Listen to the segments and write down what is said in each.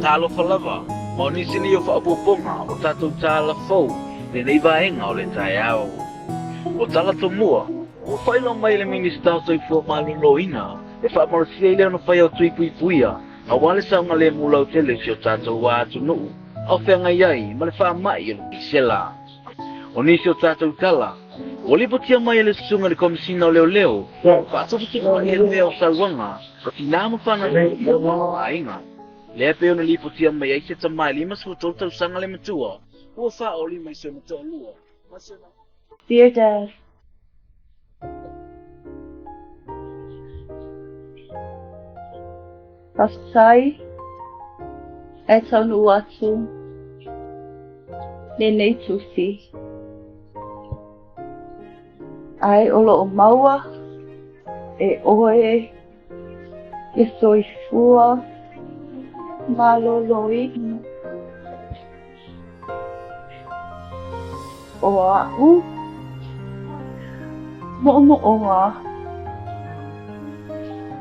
Talo falava, moni sini yo faapuponga o tatou tala fou, le nei vaenga o le taiao. O tala tomua, o whaila mai le minista so i fua maloloina, e whaamarasia i leo na whai au tui pui puia, a wale saunga le mulau tele si o tatou wa atu nuu, au whenga iai, ma le whaamai e lupi sela. O nisi o tatou tala, o lipotia mai e le sunga le komisina o leo leo, whaatofutu mai e mea o sauanga, o tinama whana le o ainga. Le pe ona lipotia mai ai se tamai lima su tol tau sanga le matua. Ua wha o lima i se matua lua. Dear Dad, Pasai, e taunu atu, le nei tusi. Ai olo o maua, e oe, e soifua, maloloina. O a'u, mo'omo'oa,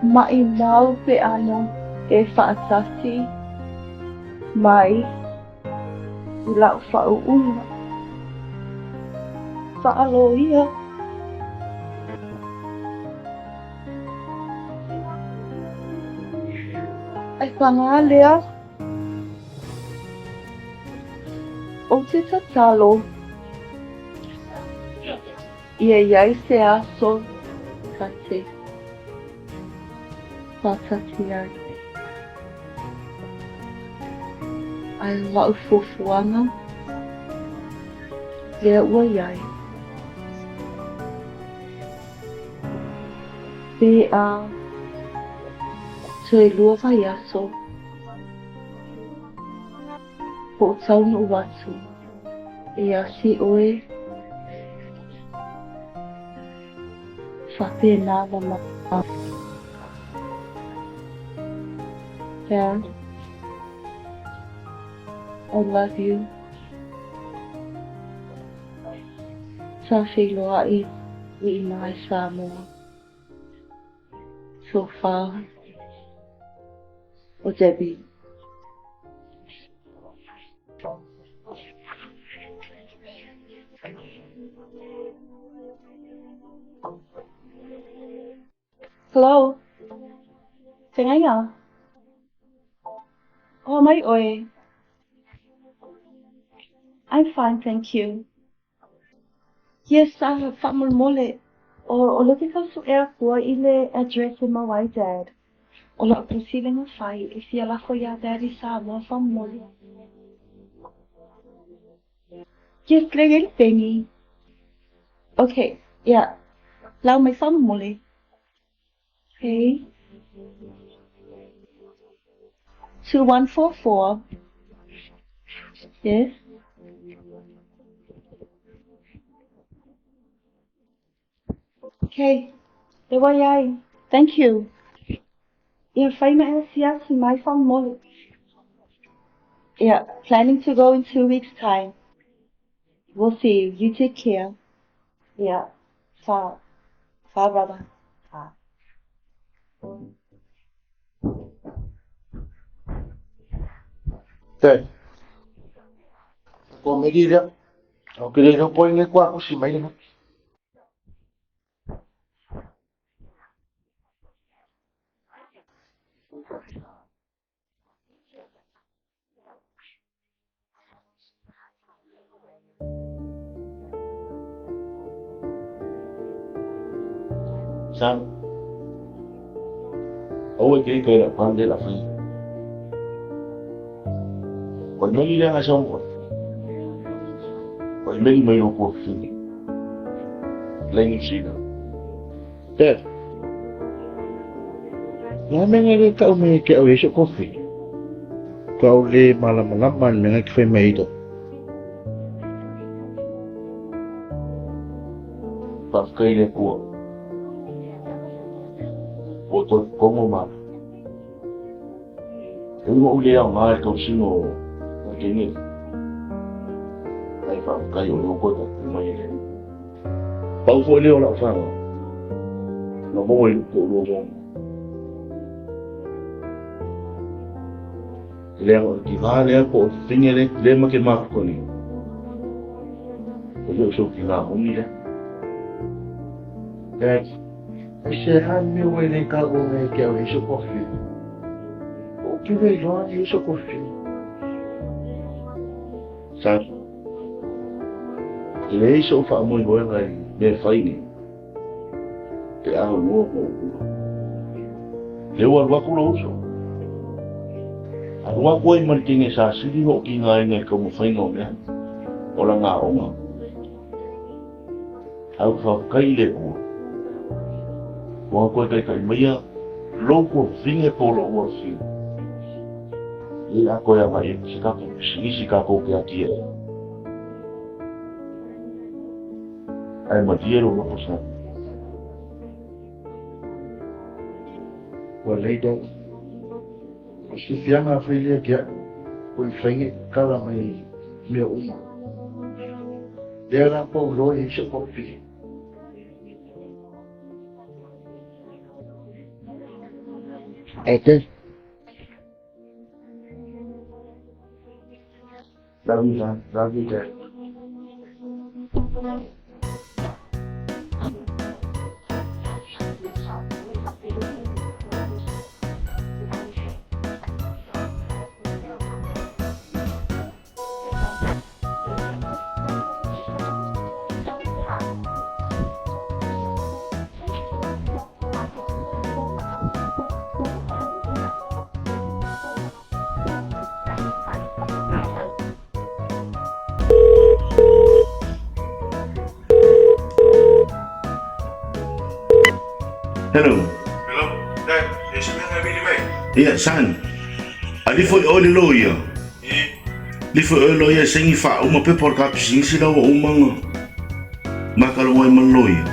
ma'i mau pe ana e whaatasi, mai i lau whauunga. Whaaloia. Ai whanga lea, o te tatalo, ia iai se aso kate, whatati ai. Ai wau fufuanga, lea ua iai. Pe a Tui lua vai aso, po taunu watu, e asi oe, whapena wa maa. Dad, I love you. Sa whiloa i mai Samoa. So far. O Debbie. Hello. Tengaia. Aumai oe. I'm fine, thank you. Yes, faamoemoe. O looking for some airport i le address in my white dad. O la pusilenga whai e fia lako ia daddy Samoa faamoemoe. Yes, Greg Benny. Okay, yeah. Lau mai faamoemoe. Okay. 2144. Yes. Okay. Leai. Thank you. Yeah, my faamoemoe. Yeah, planning to go in 2 weeks' time. We'll see you. You take care. Yeah. Fa brother. Fa. Te. Ko me dira. O que no poin le kwa o si mai le. Sam. O que la pan de la fin. Cuando le dan a Samoa. Pues me lo puedo decir. La inicida. Te. La menga le ka me ke o yeso kofi. Ka o le malama menga ke fai mai to. Pa kai le ko. O to como ma. E mo ule a mai ka sino o ke ni. Ai fa kai o ko to mai le. Pa o le o la fa. No mo e ko lo mo. Leo di vale po finire le ma che ma con io. Io so che la umile. Se han mi vuole ka o me che o so coffee. O che ve lo io so coffee. Sa. Le so faamoemoe ngai me fai ni. Te a mo. Le wa ku lo so. Wa ko man tinge sa sili ho ki ngai ngai ko mo fai no me. Ola nga o nga. Au fa kai le ko. Wa ko kai mai loko vinge polo o si. Ia ko ya mai si ka ko ke atia. Ai ma diero no sa. Wa leida. Si fianga filia ke ko finge kala mai me uma. Dela po lo e so ko fi. Ete. La vida. Hello. Hello, Dad. Sibling na bili mai. Ia san. Ali foi o le loia. Li foi o loia sengi fa uma pepelo ka pising sila o umanga. Makalo mai man loia.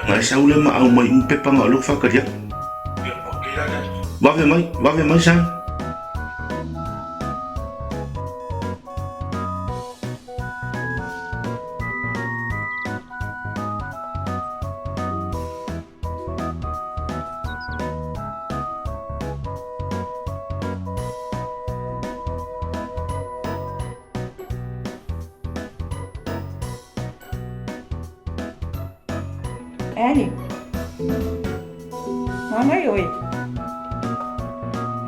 Ngai sa ule ma au mai pepanga lo fa ka dia. Ya, okey dah, Dad. Wa ve mai san. Annie. Mana oi.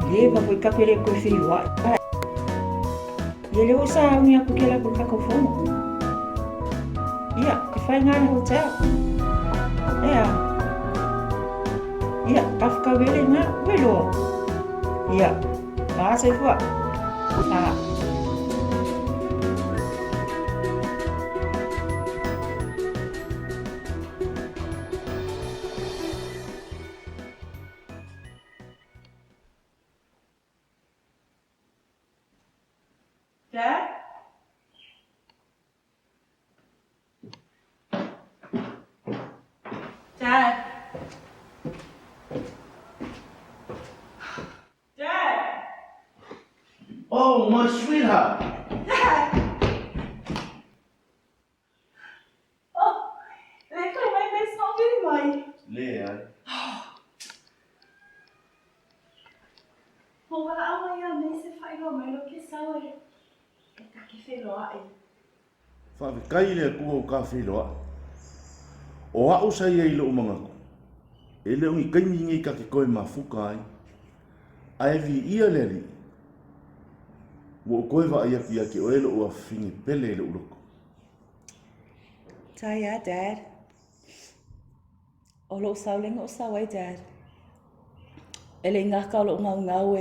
Leva foi capere com filho. Ele usa a minha porque ela por cacofono. Ia, que faz nada no hotel. Ia, a ficar vele na velo. Ia, se foi. Dad? Dad? Dad? Oh, my sweetheart. Dad? Oh, lekker, mijn best nog weer mooi. Leai. Hoe wala allemaal ja, mensen fijn maar lo que sabe. Está que feroa aí. Fa ve kai le ku o ka filo. O a usa ia i lo umanga ko. Ele ungi kai mingi ka ke koe māfuaaga ai. Ai vi ia le li. Wo koe va ia ke o ele o fingi pele le uloko. Taya, Dad. Olo sauling o sawai, Dad. Ele ngaka lo ngau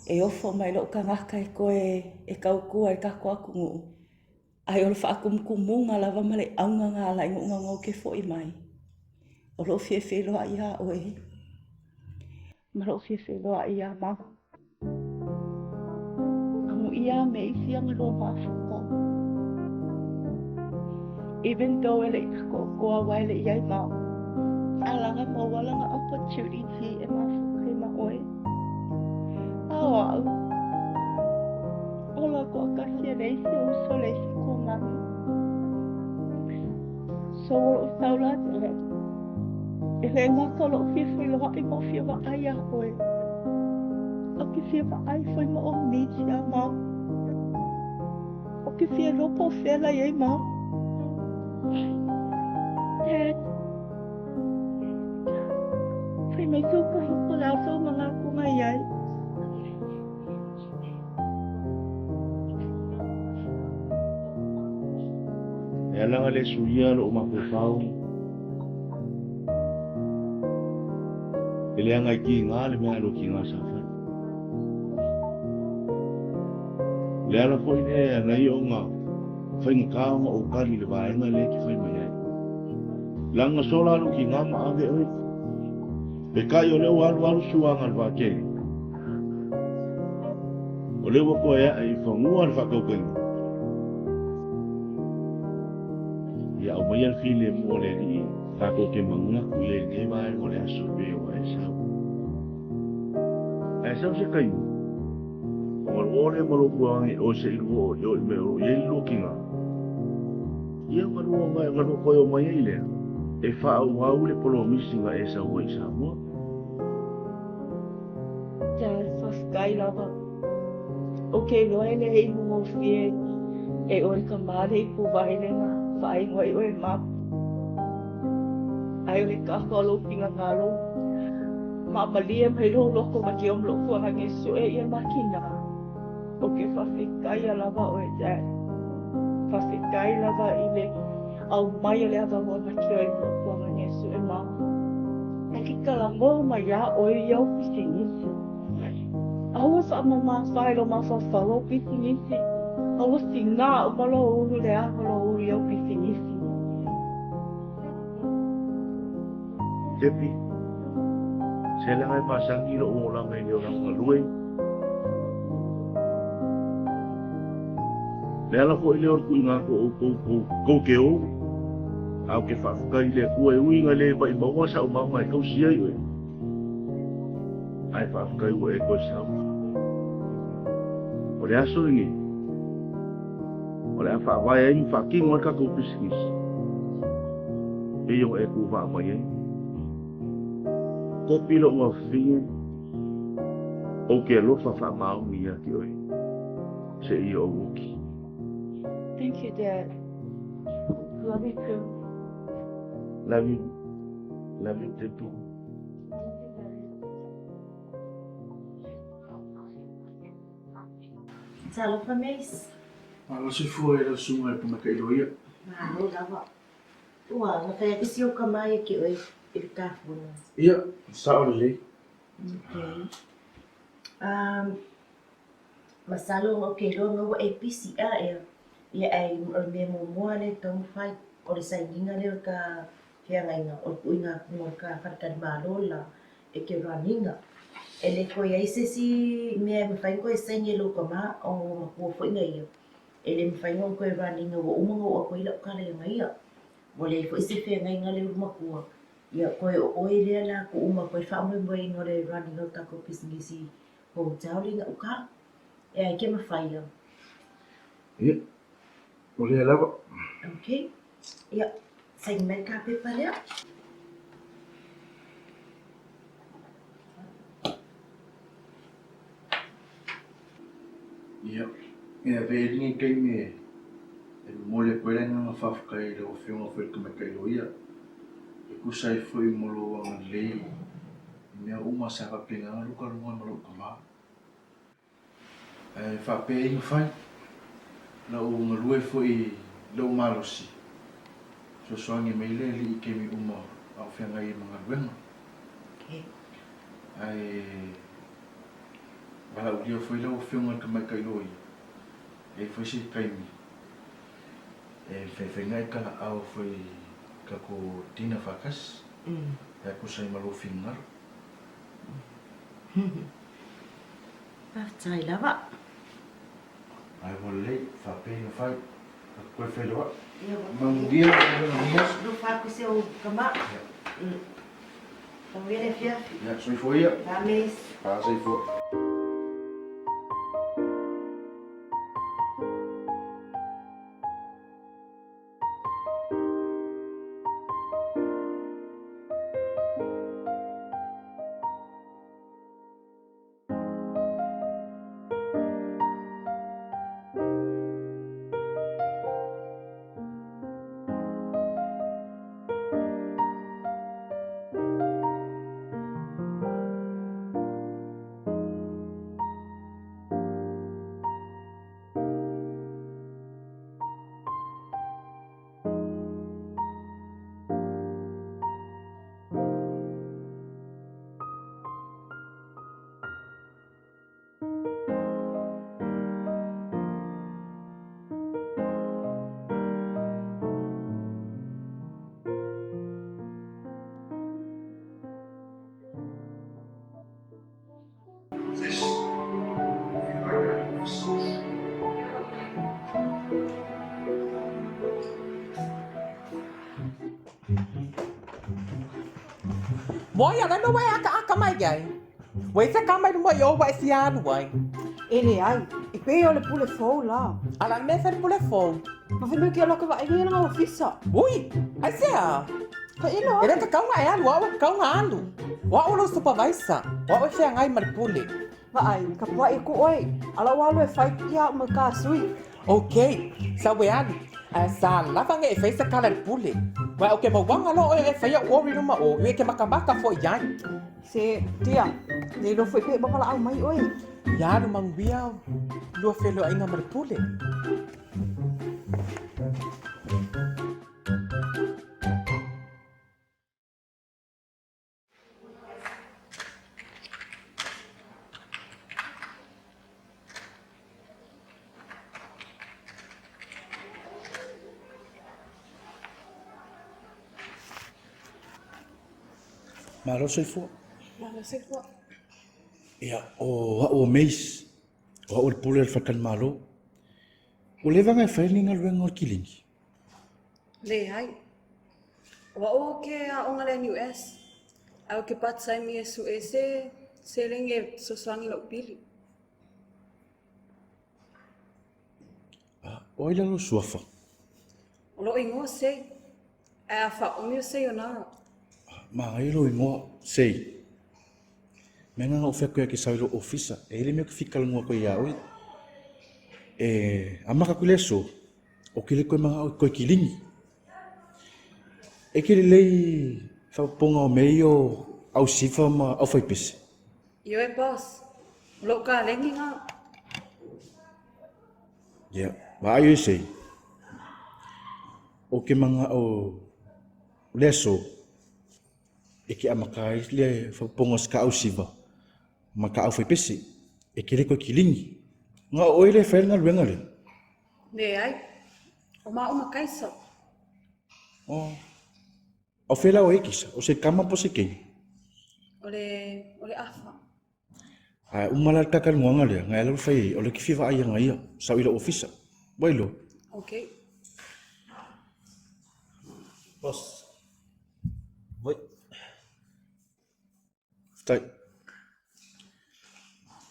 e ofo mai lo ka ngaka e koe e kau kua e kako aku ngu. Ai olo whaakumkumunga lava male aunga ngā la ingo ngau ke fo i mai. Olo fie lo a iha oe. Malo fifi loa ia ma. Amu ia me isi ang lo mafuka. Even though ele ko wale ia ma. Alanga mo walanga opportunity e mafuka ma oi. Awa. Ola ko kasi reisi o solesi ko mami. So o saula te. Ele ngaka lo fifi loa I mo fiwa aya oi. O que fiwa ai foi mo o miti a ma. O que fia lopo fela e ma. Dad. Foi mai suka hiko lao so mga kumaiay. E alanga le suia lo mapupau. E le anga ki ngā le mea lo ki ngā sawhai. Le ala foi ne nei o ngā whaingakāonga o kari le waenga le ki whai mai ai. Langa sola lo ki ngā maave oi. Pe kai o leo alu suanga le wākei. O leo wako ea I whangua le whakaukangi. Ia o mai al file mo le ni tako ke mangaku le ne vai o le aso be o e sau. E sau se kai. O le malo kuangi o se iluo o me o ye lukinga. Ia maru ngai ngalo ko o mai ile. E fa au le polo misinga e sau o Samoa. Dad, whaskai lava. Okay, loe le hei mo fie e oi ka mare I pu wailenga whai ngoi oi mapu. Ai oi ka kolo pinga ngalo. Ma malia mai lo loko ma ki om loko hange so e ia makina. Okay, whawhikai a lava oi dad. Whawhikai lava I le Aumai le Alofa ma ki oi loko hange so e mapu. E ki ka la mo mai a oi iau pisingisi. Aua sa mama whai lo ma whawhalo pisingisi. Aua si ngā o malo uru le ahalo uru iau pisingisi. Tepi. Se langa e pasangi lo o langa I leo langa luei. Le ala ko I leo ku inga ko ke o. Au ke whawhakai le kua e uinga le pa I maua sa o mama e kau siai oe. Ai whawhakai ua e koe sau. O le aso ingi. O le a faavae ai whakingo e kako pisikisi. E yo e ku wha mai ai. Ko pilo ngā whinge. O ke alofa wha maungi a ki oi. Se I o uki. Thank you, Dad. Love you too. Love you. Love you too. Tala pa mes. Ala se fua e la sunga e pumaka iloia. No lava. Ua, na kaya kisi o kamai ki oi I kāpuna. Ia, sao le lei. Okay. Masalo o ke longa wa e pisi a e. Ia ai o me momoa le tong fai. O le sainga le o ka whiangainga. O kuinga mo ka whakad mālola e ke raninga. E le koe ai sesi mea mwhai koe sainga lo ka maa o makua whainga ia. E le mwhai ngon koe raninga wa umanga o a koe ila o ka le ngai ia. Mo le fo isi whiangainga le makua. Ia koe o oe lea la ko uma koe faamoemoe no le raninga o tako pisingisi hotel ringa o ka. E ai ke mawhai ia. Ia, o lea lava. Okay. Ia, saing mai ka pepa lea. Ia, ia veiringi kei me e mole koe nga whawhakai le o whiunga whaika me kai loia. E kusai fwoi molo anga lei. Mea uma sa whapinga nga luka runga malo ka maa. E whape inga whai. Na o ngalue fwoi leo malosi. So soangi meile li I kemi uma au whianga I mga ruenga. Okay. Ai wala ulia fwoi leo whiunga ka mai kai loia. E fwoi si kaimi. E whewhengai ka au fwoi ka ko tina whakas. E kusai malo whingaro. Tai lava. Ai mo le fa pena fai. Koe wheloa. Ia Manguia, manguia. no fa se o kama. Tau ele fia. Ya, soi foi ia. Da mes. Sei foi. Wai ala no wai aka mai gai. Wai sa ka mai mo yo wai si anu wai. Ele ai, e pe o le pule fou lá. Ala me fer pule fo. Ma fe no que ela que vai vir na ofisa. Ui, ai sea. Ka ilo. Ele ka kaunga e alu, wa kaunga alu. Wa o lo supervisor. Wa o fe ngai mar pule. Ma ai, ka pa e ko oi. Ala wa lo e fai ia ma ka sui. Okay, sa we alu. Sa lava nge e fai sa kala pule. Wa o ke mo wanga lo e fai o ri no ma o, e ke makamaka fo yai. Se tia, nei lo foi pe ba pala au mai oi. Ya no manguia. Lo fe lo ainga mar pule. Malo sei foi. Mana se fo. Ia, o mês. O pule fakan malo. O leva ngai fai ni ngal wengo kilingi. Leai. Wa o ke a onga le US. Au ke patsai mi su ese selenge so sangi lo pili. O ila lo suafa. Lo ingo se. A fa o mi se ona. Ma ai lo ingo sei. Menga o feko ki sairo ofisa. Ele me que fica ngo ko ia oi. Amaka kuleso. O kile ko mga ko kilingi. E kile lei fa ponga o meio au sifa ma au fai pese. Yo e boss. Lo ka lengi nga. Ya, ma ai sei. O ke mga o leso. E ke amaka le fa ponga ska au sifa. Maka au fai pese. E kile ko kilingi. Nga oile fa nga luenga le. Leai. O ma uma kaisa. O fela o ekisa, o se kama po se kei. Ole afa. Ai umala takal ngoanga le, ngai lo fai, o le kifiva ai nga ia, sa ila ofisa. Boilo. Okay. Boss. Voi. Tai.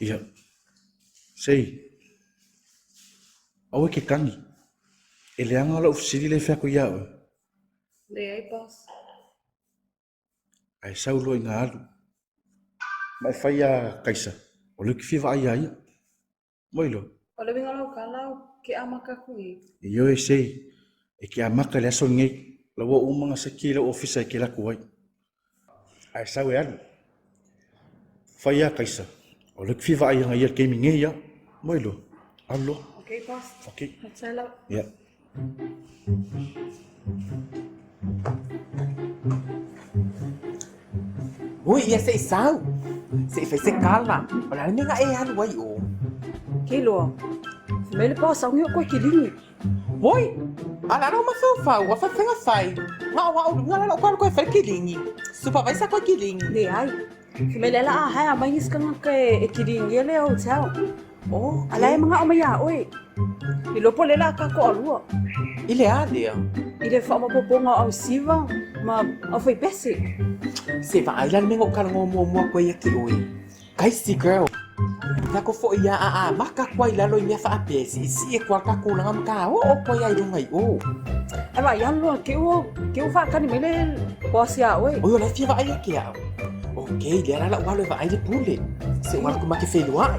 Ia. Sei. Awe ke kangi. Ele anga lo ofisiri le fia ko ia. Leai boss. Ai saulo inga alu. Mai fai a kaisa. O le kifiva ai ai. Boilo. Ole winga lo kalau ke amaka kui. Iyo e sei. E ke amaka le aso ngei. Lawa umanga sa kila ofisa ke la kuai. Ai sau e alu. Fai a kaisa. O le kifiva ai nga ia ke minge ia. Boilo. Allo. Okay boss. Okay. Matsala. Ya. Ui, ia se isau. Se fai se kala. Ola ni nga e alu wai o. Kilo. Se mele pa sa ngi ko kilingi. Woi, ala no masofa, wa fa fenga fai. Nga wa o nga la ko ko fa kilingi. Supervisor ko kilingi. Le ai. Me le la hai mai ngis kan ke ekiring ye le hotel. Oh, ala mga omaya oi. Ilopo le la ka ko alua. Ile alia. Ile fa mo poponga au siva, ma au foi pesi. Se va ailan mengo kalango mo ko ya ki oi. Kaisi girl. Na ko fo ia maka kwai la lo ia fa apesi. Si e kwa ka ko ngam ka o ko ya i ngai o. Aba yan lo ke o fa kan mele ko sia oi. O la fi va ai ke ya. Okay, dia la wa lo va ai de pule. Se wa ko ma ke fe lo ai.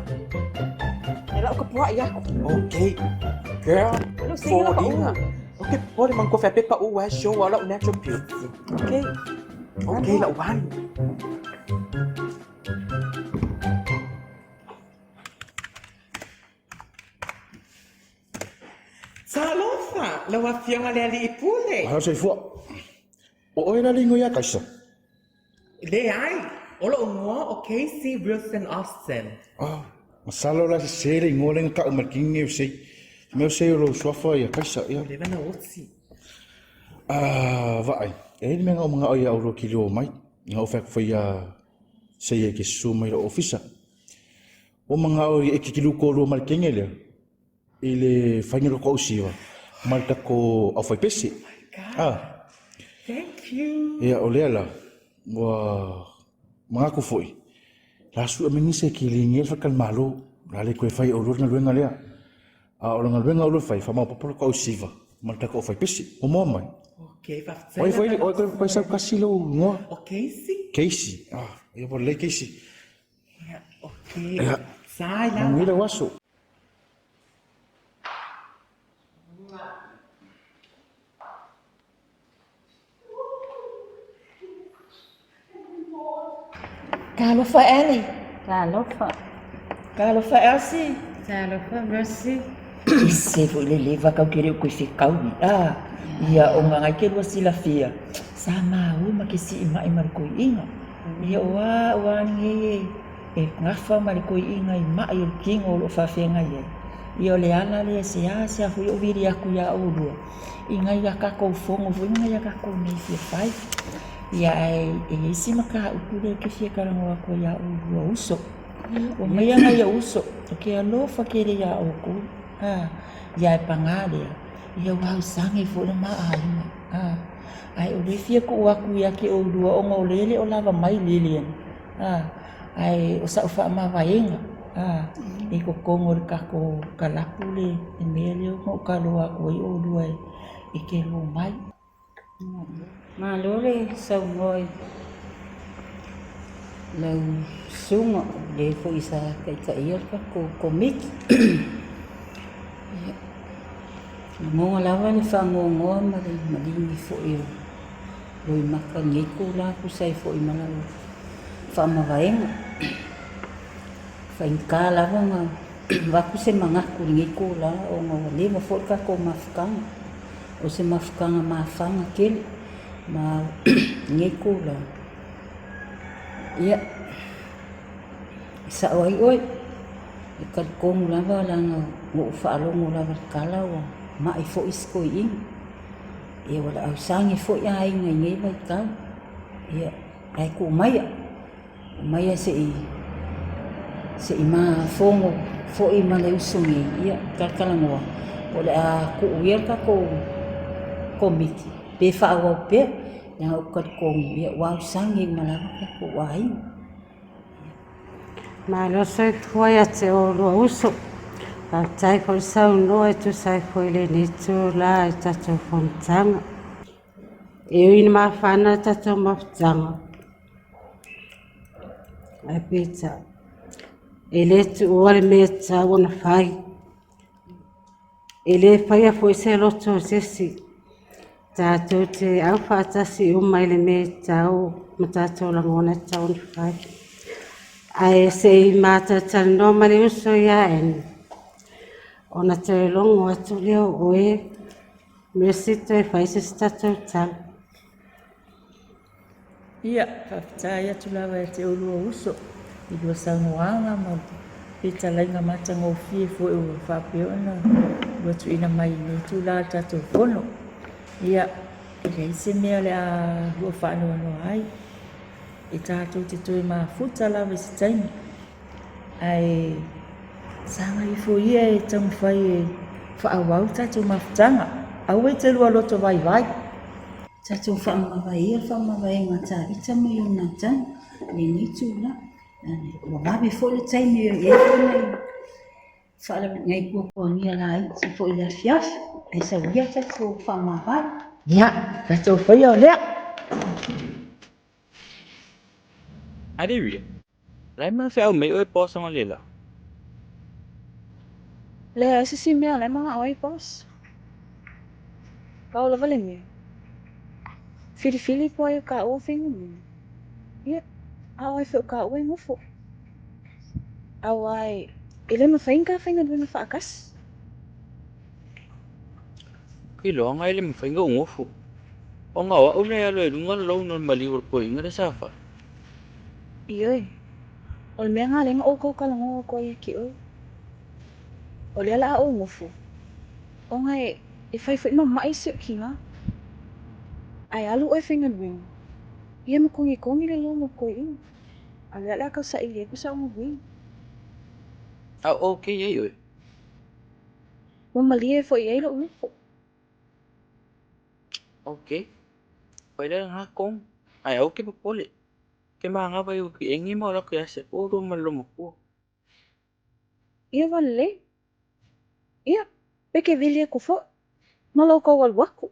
Ela ko po ya. Okay. Girl, for dinner. Okay, pode man ko fa pepa o wa show wala natural beauty. Okay. Okay, la wan. Salofa, la wa fianga le ali ipule. Hala sai fua. O oi la lingo ya kaisa. Leai, olo ngo okay si Wilson Austin. Ah, masalo la sesē ngoleng ka umakinge sei. Meu sei lo sofa ya kaisa ya. Le bana otsi. Vai. E ni menga mga oia uro kilo mai. Nga ofek foi ya sei ke suma ilo ofisa. O mga oia e kilu ko lo markinge le. Ile fanyelo ko usiwa. Marka ko afai pesi. Thank you. Ya oleala. Wa mga ko foi. Lasu amengise kilinge fa kalmalo. Lale ko fai uro na luenga lea. Orang albenga ulo fai fa mau popolo ko usiwa. Marka ko afai pesi. O mamai. Okay, fa. Oi foi ko sa kasilo ngo. Okay, si. Casey. Eu vou ler Casey. Yeah, okay. Sai lá. Mira waso. Kalofa Ellie. Kalofa Elsie. Kalofa Mercy. Se foi leva ka querer ko ficar ia o nga ke lo sila fia. Sama o ma ke si mai mar ko inga. Ia wa ni ngafa mar ko inga i mai king o lo fa fenga ia. Ia le ala le se fu o viri aku ya o do. Inga ia ka ko fongo vo inga ia ka ko nei fi fai. Ia si maka u le ke fia ka ngo ko ya o do uso. O mai nga ia uso. Ke alofa ke le ya o ko. Ia pangale. Ia wau sange fo na maaina. Ai o le fia ko aku ia ke o dua o ngolele o lava mai lilian. Ai o sa fa ma vaenga. E ko kongor ka ko kalapule e mele o ka lo ako i o dua e ke lo mai. Malore sau ngoi. Lau sungo le fo isa ka ia ka ko komik. Ngo lawa le faamoemoe malingi fo i loi maka ngai kula ku sai fo i malau faamaemoe fainka lawa nga waku se mangaku ngai kula o ngo le ma fo ka ko mafukanga o se mafukanga mafanga kele ma ngai kula ia sa oi e kalkong lawa langa ngo faalongo lawa kala wa mai fo isko in e wala au sangi fo ya ngai ngai mai ka ia ai ku mai se ma fongo fo i ma le usungi ia kala mo wala ku uyer ka ko komiti pe fa wa pe ya ko ia wa sangi malaka ka ko wai Malo soy foi te o lo uso. Tai ko sau no e tu sai foi le ni tu la ta tu fontanga. E in ma fana ta tu ma ftanga. A pizza. Ele tu o me ta ona fai. Ele fai a foi se lo tu sesi. Ta tu te au fa ta si Aumai le Alofa ma ta tu la ngona ta ona fai. Ai se mata ta no ma le uso ya en. Ona te longo atu leo oe mesito e fai se statu tal. Ia, whaftai atu lawa e te olua uso. I lua Samoa ma pita lainga mata ngō fie fo e ua whapeona. Ua tu ina mai nei tu la tato pono. Ia, i rei se mea le a hua whanua no ai. e tātou te toi māfuta lawa se taimi. Ai, sanga i fo ia e tangu whai e whaawau tātou mafutanga. Au e te lua loto vai vai. Tātou whaamawai ia whaamawai ngā tā ita mai o nā tana. Ni ni tūna. Wa wawe fo le taimi e fo nei. Whaala ngai kua ngia la i si fo i la fiaf. E sa wia tātou whaamawai. Ia, tātou whai au lea. Aderia, lai mana whea Aumai o e pōsanga lela. Le sisi mea le mga oi boss. Kau lava le mea. Fili po ai ka o fingu mea. Ia, au ai wheo ka o e ngofo. Au ai, ele ma whainga whainga dui ma whaakas. Ki loa ngai le mwhainga ungofu. O ngā wa una e alo e runga lau non maliwar po inga re safa. Ioi. O le mea ngā lenga o kau kalango o koi ki oi. O le ala o ngofo. O ngai, e whai ma mai se ki ngā. Ai alu oi whainga dui. Ia ma kongi le lo mo koi inga. Ale ala kau sa ili e kusa o mo dui. A ok ei oi. Wa malie fo i eilo ngofo. Ok. Pai le ngā kong. Ai au ke papole. Ke maa ngā vai uki engi mo rako ya se o roma lomo po. Ia wale. Ia, peke vili e kufo. Malo kau wal waku.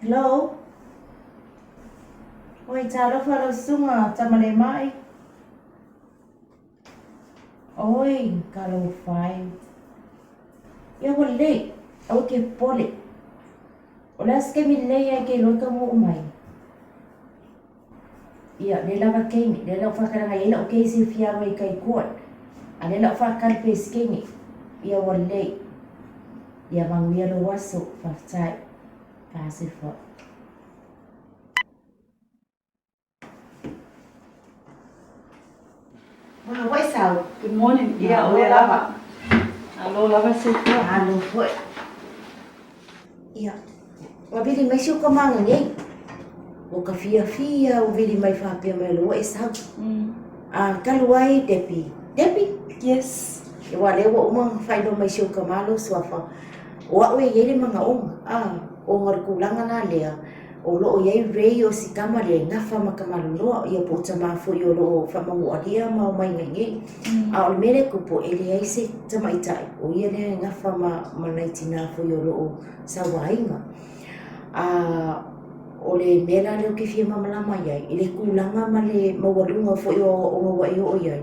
Hello? Oi, tā rofa ro sunga, tamale mai. Oi, ka lo whai. Ia wale, au ke pole. O la ske mi leai ke loika mo umai. Ia, le lava kengi, le lau whakaranga ila o keisi fia mai kai kuat. A le lau whakarpe skengi. Ia wale. Ia manguia lo waso, whaftai. Kasi fo. Wow, what sao? Good morning. Ia, o le lava. Alo lava se kua. Alo fo. Ia. Wa vili mai siu ka manga nei. O ka fia o vili mai whapia mai lo e sao. Kaluai Depi. Depi? Yes. E wa lewa umang whailo mai siu ka malo suafa. Wa ue yele mga o ngar kulanga na lea. O loo yei rei o si kama le ngafa makamaloloa. Ia po tama fo i o loo whamangu alia mau mai ngai. A o mele kupo ele ai se tamaitai. O ia le ngafa manaitina fo i o loo sawainga. O le mela leo ke fia mamalama iai. Ile kulanga ma le mawalunga fo i o ngawai o iai.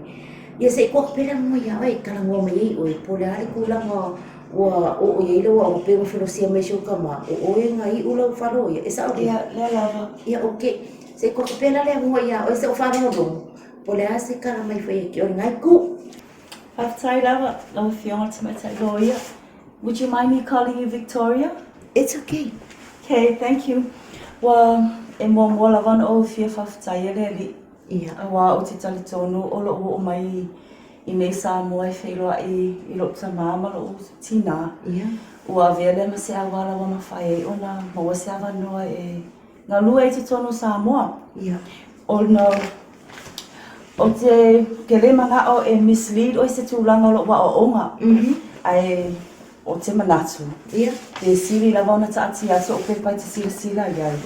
Ia se kua pera mo ia ai kalangua mai ei oi. Po le ale kulanga wa o ye lo o pe mo filosia me sho kama o e ngai u lo falo ia esa o Ia, le lava. ia okay se ko pela le mo ia o se o falo do po le ase kala mai foi ki o ngai ku Whaftai lava. Lava whionga tamatai loia. Would you mind me calling you Victoria? it's okay Okay, thank you. Wa e mo lava o fia whaftai e le li. ia Wa o te tali tonu o lo o mai I nei Samoa e whairoa I lo tamama lo tina. ia Ua vele ma se awala wa mawhai o na maua se awa noa e ngā lua e te tono Samoa. ia O no, o te kele mana o e mislead o se tūlanga o lo wa o onga. Ai o te manatu. ia Te siri lava ona taati aso o pepai te sila iai.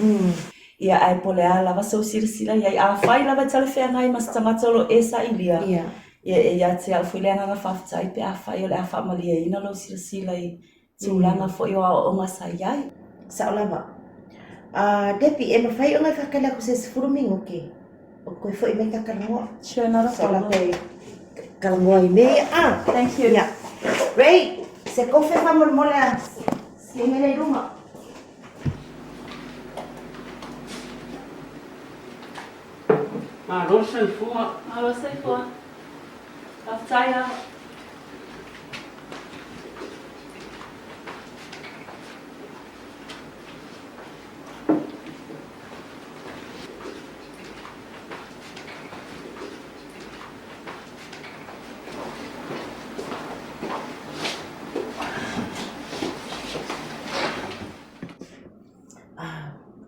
Ia ai polea lava so sila iai. A whai lava tala whea ngai mas tamata o lo e sa ilia. ia Ia te ala fui lea ngā whaftai pe a whai o le a whamalia ina lo sila I tūlanga fo I o a onga sa iai. sa o lava Depi e mawhai o ngai whakala ko se sfurumingo ke o koe foi mai ka kalangoa Sure, not a sa la problem. koe kalangoa I mea Thank you. ia Ray se kofe whamolmole a si mele runga Alo sei fua. Whaftai a.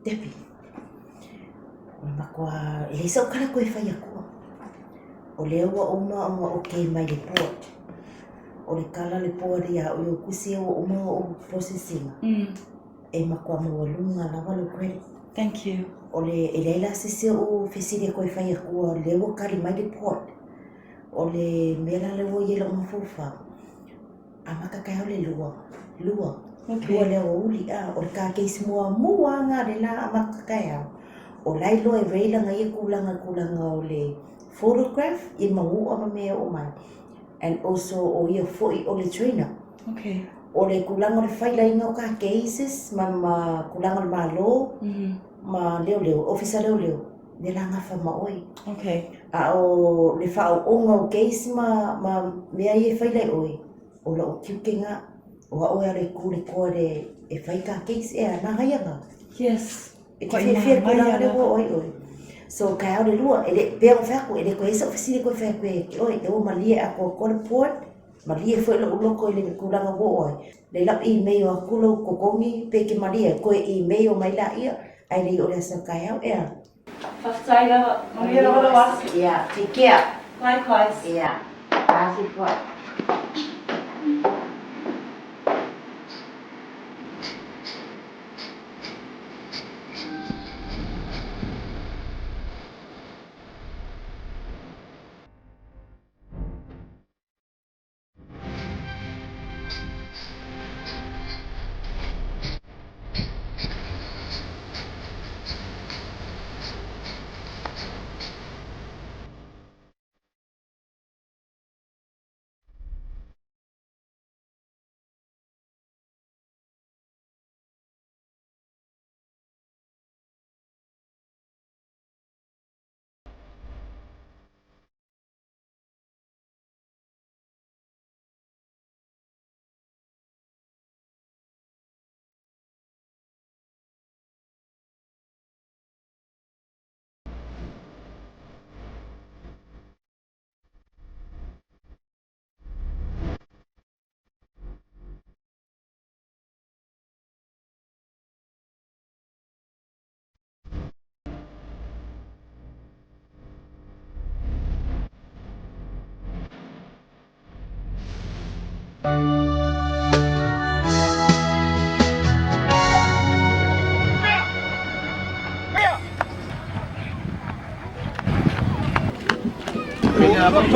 tepi. O makua, e sa o kala koe whai akua. O le ua uma o ke mai le port. O le kala le port ia o kusi o uma o processing. E makua mawalunga lawa lo credit. Thank you. O le leila sesē o fesiri koe whai akua le ua kari mai le port. O le mera le ua yela o mawhauwha. A makakai o le lua. Lua le o uli a o le ka keisi mua ngā le la a makakai au. O lai loa e reilanga i kulanga o le photograph i mangu ama mea o mai. And also o ia foi o le trainer. Okay. O le kulanga le whaila inga o ka cases ma kulanga le malo ma leo, officer leo. Le la ngafa ma oi. Okay. A o le whao onga o case ma mea i e whaila oi. O la o kiukenga o a oe ale kule kore e whai ka case e a nahaianga. Yes. E te whiawhia kulanga le oi. So kai au le lua, ele pea o whaku, ele koe sa ofisiri koe whaku e oi, e o malie a koe kore port, malie fwoi la uloko ele kulanga wo oi. Le lap i mei o akulo kokongi pe ke malie, koe i mei o mai la ia, ai le o le asa kai au ea. Whaftai lawa, maria lawa lawa. Yeah, take care. Likewise. Yeah, that's it what.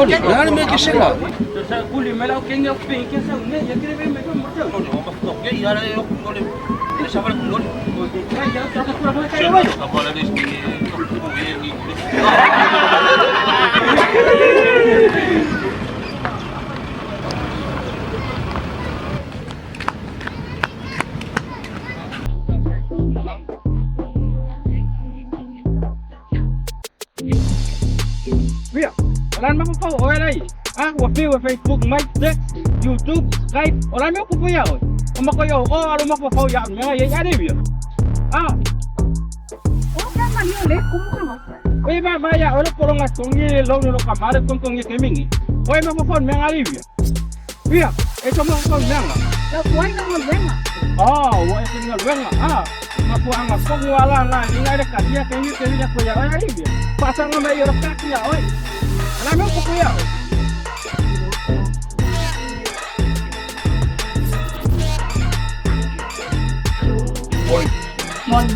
Nani me kisela? Sa kuli mela ke ngau pe ke sa ne ya kire me ko mo ta. No, no, ke ya le yo no le sa para no. Ai ya ta ka pura ka ya. Ka pala de ski. Via, orang mau kau oi lai. Ah, wa Facebook, mai YouTube, Skype. Orang mau kau ya oi. Mau kau ya, orang mau kau ya, me ya ya via. Ah. Oh, kan mani ole, kumu kama. Oi ba ya, orang porong atungi lo kamar tong ye kemingi. Oi mau kau me ngari via. Via, itu mau kau menga. La kuai na mo venga. Oh, wa tinggal venga. Ah. Māfuaaga kongo ala na inga re katia ke ni ko ya ai via. Pasang me yo katia oi. Ala mau kau ya oi. Moni.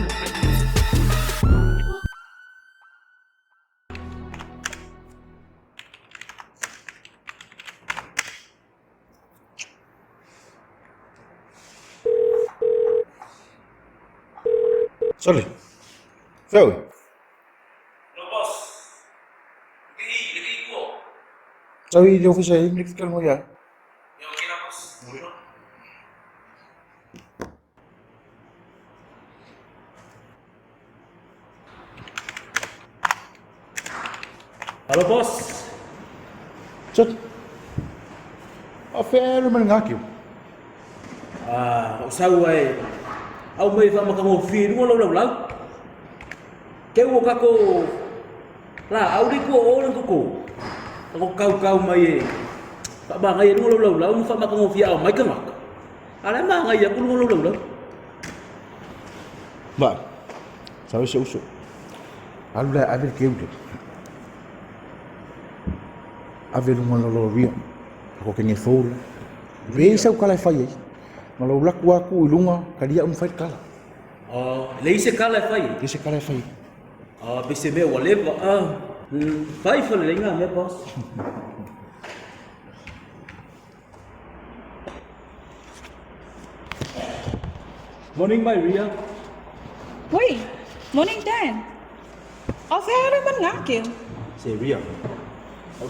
Sorry. Faavae. No boss. Lagi ko. Sabi le officer ni fikir mo ya. Yo kina boss. Halo bos. Chat. Affair man ngaki. Usau ai. Aumai fa makamo fi no lo. Ke wo kako. La au di ko o ko. Ako kau mai. Pak bang ai no lo fa makamo fi au mai ka mak. Ala ma ngai aku no lo. Ba. Sabe se uso. Alu la ave ke uto. Ave lu ngalo lo ria. Ko ke nge fola. Ve sa kala fai. Malo la ku aku ilunga kadia fai kala. Lei se kala fai. Ke se kala fai. Bese me whatever. Fai fa le nga me boss. Morning, my Ria. Wait, morning Dan. Of here man ngakil. Say Ria.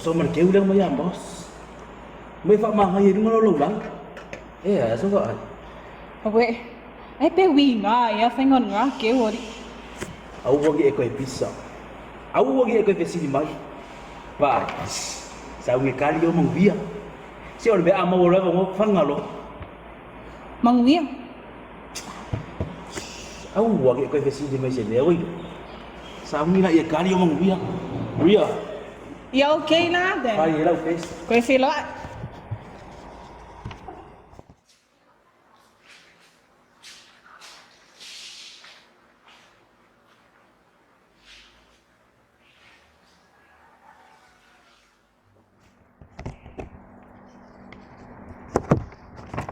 So man kêu lang maya boss. May fa ma hay dum lo lang. So ko ai. Wait. Ai pe wi nga ya fengon ngakil ori. Au wagi e ko pizza. Au wagi e ko vesi mai. Vai. Sa wi kali yo mang Ria. Si on be ama wala mo fangalo. Mang Ria. Au wagi ko vesi mai se le oi. Sa wi na e kali yo mang Ria. Ria. Ya okay lah Dan. Vai lá o peixe. Kau feel lah.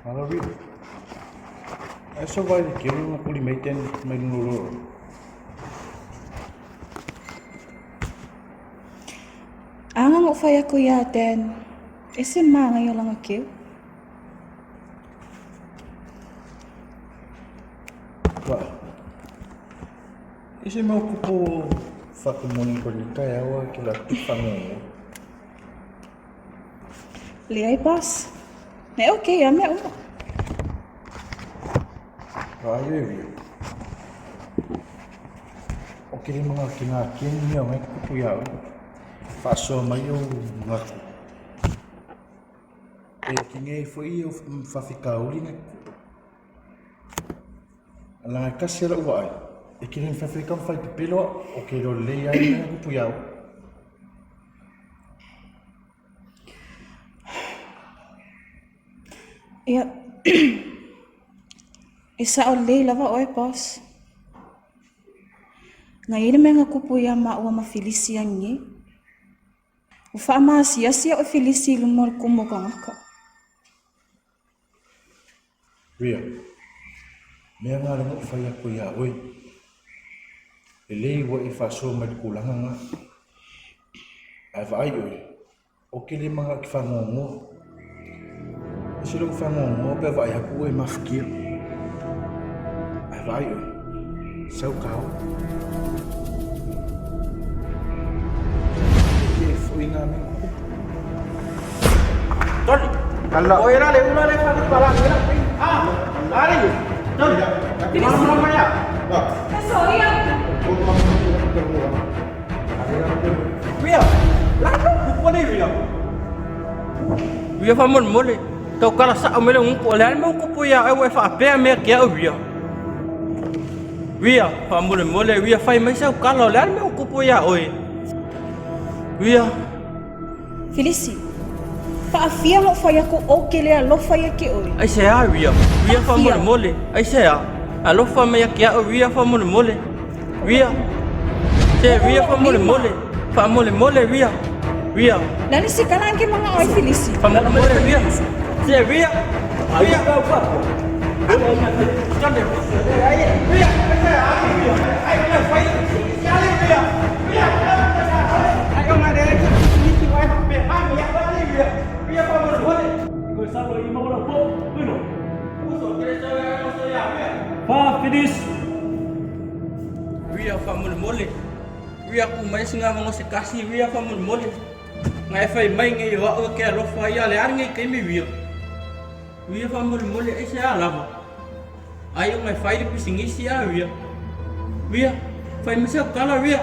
Malo ria. Eso vai ke lu ngakuli maiten mai lu. Ang ufaya ko ya Dan. Ese mga ngayon lang akil. Vai. Ese mau kupo faku moni ko ni kaya wa kila famoemoe. Leai boss. Na okay ya me uma. Ayo ria. Okey mga kinakin niya may kupo ya. Faso mayo ngaku. Kinge foi fa ficar uli ne. Ala kasi la uai. Kinge fa ficar fa pepelo o que lo leai ne kupu yao. Ya. Isa oleh lava oi boss. Ngayon may nga kupo ya maua mafilisi yang ni. O faamasia sia o filisi lumol kumo kangaka. Ria. Mea ngā ringa whai ako ia oi. E lei wa i whasoa mai kulanga ngā. Ai vai oi. O ke le mga ki whangongo. E silo ki whangongo pe vai aku oi mawhikia. Ai vai oi. Sau kau. Inga min kupu. Toli. Tala. Oh era le una le fa para mira. Lari. Toli. Ini semua ya. Sorry ya. Ria. Lalu kupu ni Ria. Ria famon mole. Tau kala sa amele un ko le mo kupu ya ai fa pe me kia Ria. Ria famon mole Ria fai mai sa kala le mo kupu ya oi. Ria. Filisi. Faafia mo faya ko okay le alofa ya ke oi. Ai se a Ria. Ria famon mole. Ai se a. Alofa me kia Ria famon mole. Ria. Se Ria famon mole. Famon mole Ria. Ria. Lani si kalang ke mga oi Filisi. Famon mole Ria. Se Ria. Ria kau apa? Jangan. Ria. Ai fai. Sekali Ria. Ria. Ayo ngade lagi. Ini wai hape. Ya balik Ria. Ria famon mole. Kau selalu ima bola po. Bueno. Uso kerja saya. Pa finish. Ria famon mole. Ria ku mai singa mo se kasi Ria famon mole. Ngai fai mai ngai wa o ke Alofa ya le ar ngai kai mi Ria. Ria famon mole ai sa lama. Ayo ngai fai di pisingi sia Ria. Ria fai masa kala Ria.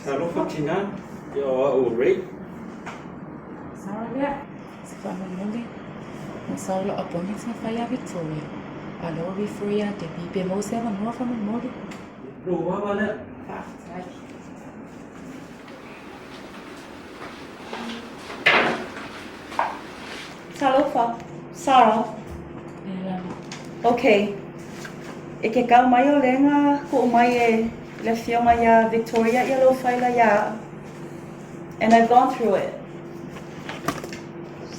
Alofa kina ya o rei. Sarah ya. Famon mole. Masalo aponi sa faya Victoria. Alo vi fria de bibe mo se man mo famon mole. Roa wala. Alofa, Sarah. Okay. E ke kau mai o lenga ko mai e le fiona ya Victoria I alofa I la ya. And I've gone through it.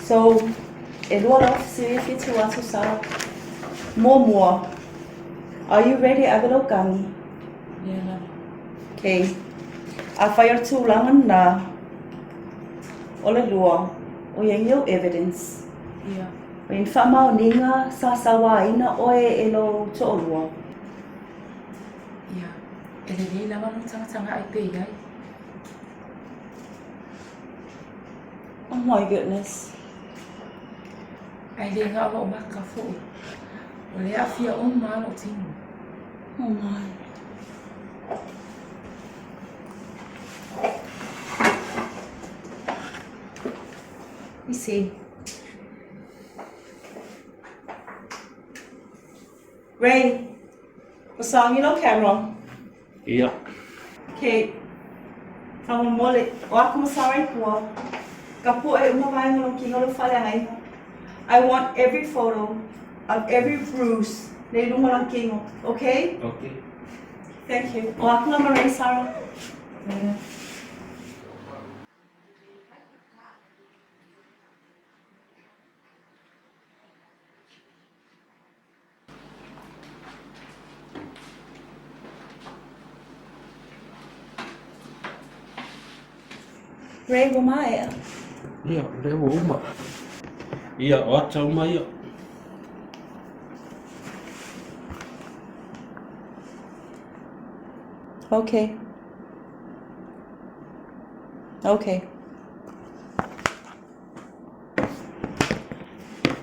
So, e lua la ofisi fitu atu Sarah. More. Are you ready agalo kangi? Yeah. Okay. A whai tu langan na o le lua o yau evidence. Yeah. When whamau ninga sa sawa ina oe e lo to o lua. Yeah. E le lei lawa no tanga ai pe ai. Oh my goodness. Ai le nga o maka fo. O le afia o ma o tinu. Oh my. You see. Ray, what's on your camera? Yeah. Okay. Faamoemoe, o aku masarai kua. Ka pu e uma vai ngolo ki ngolo whaleangai. I want every photo of every bruise nei lunga lang kingo, okay? Okay. Thank you. O aku la marai, Sarah. Ray, wo mai? Ia, le wo uma. Ia, o ata uma ia. Okay. Okay.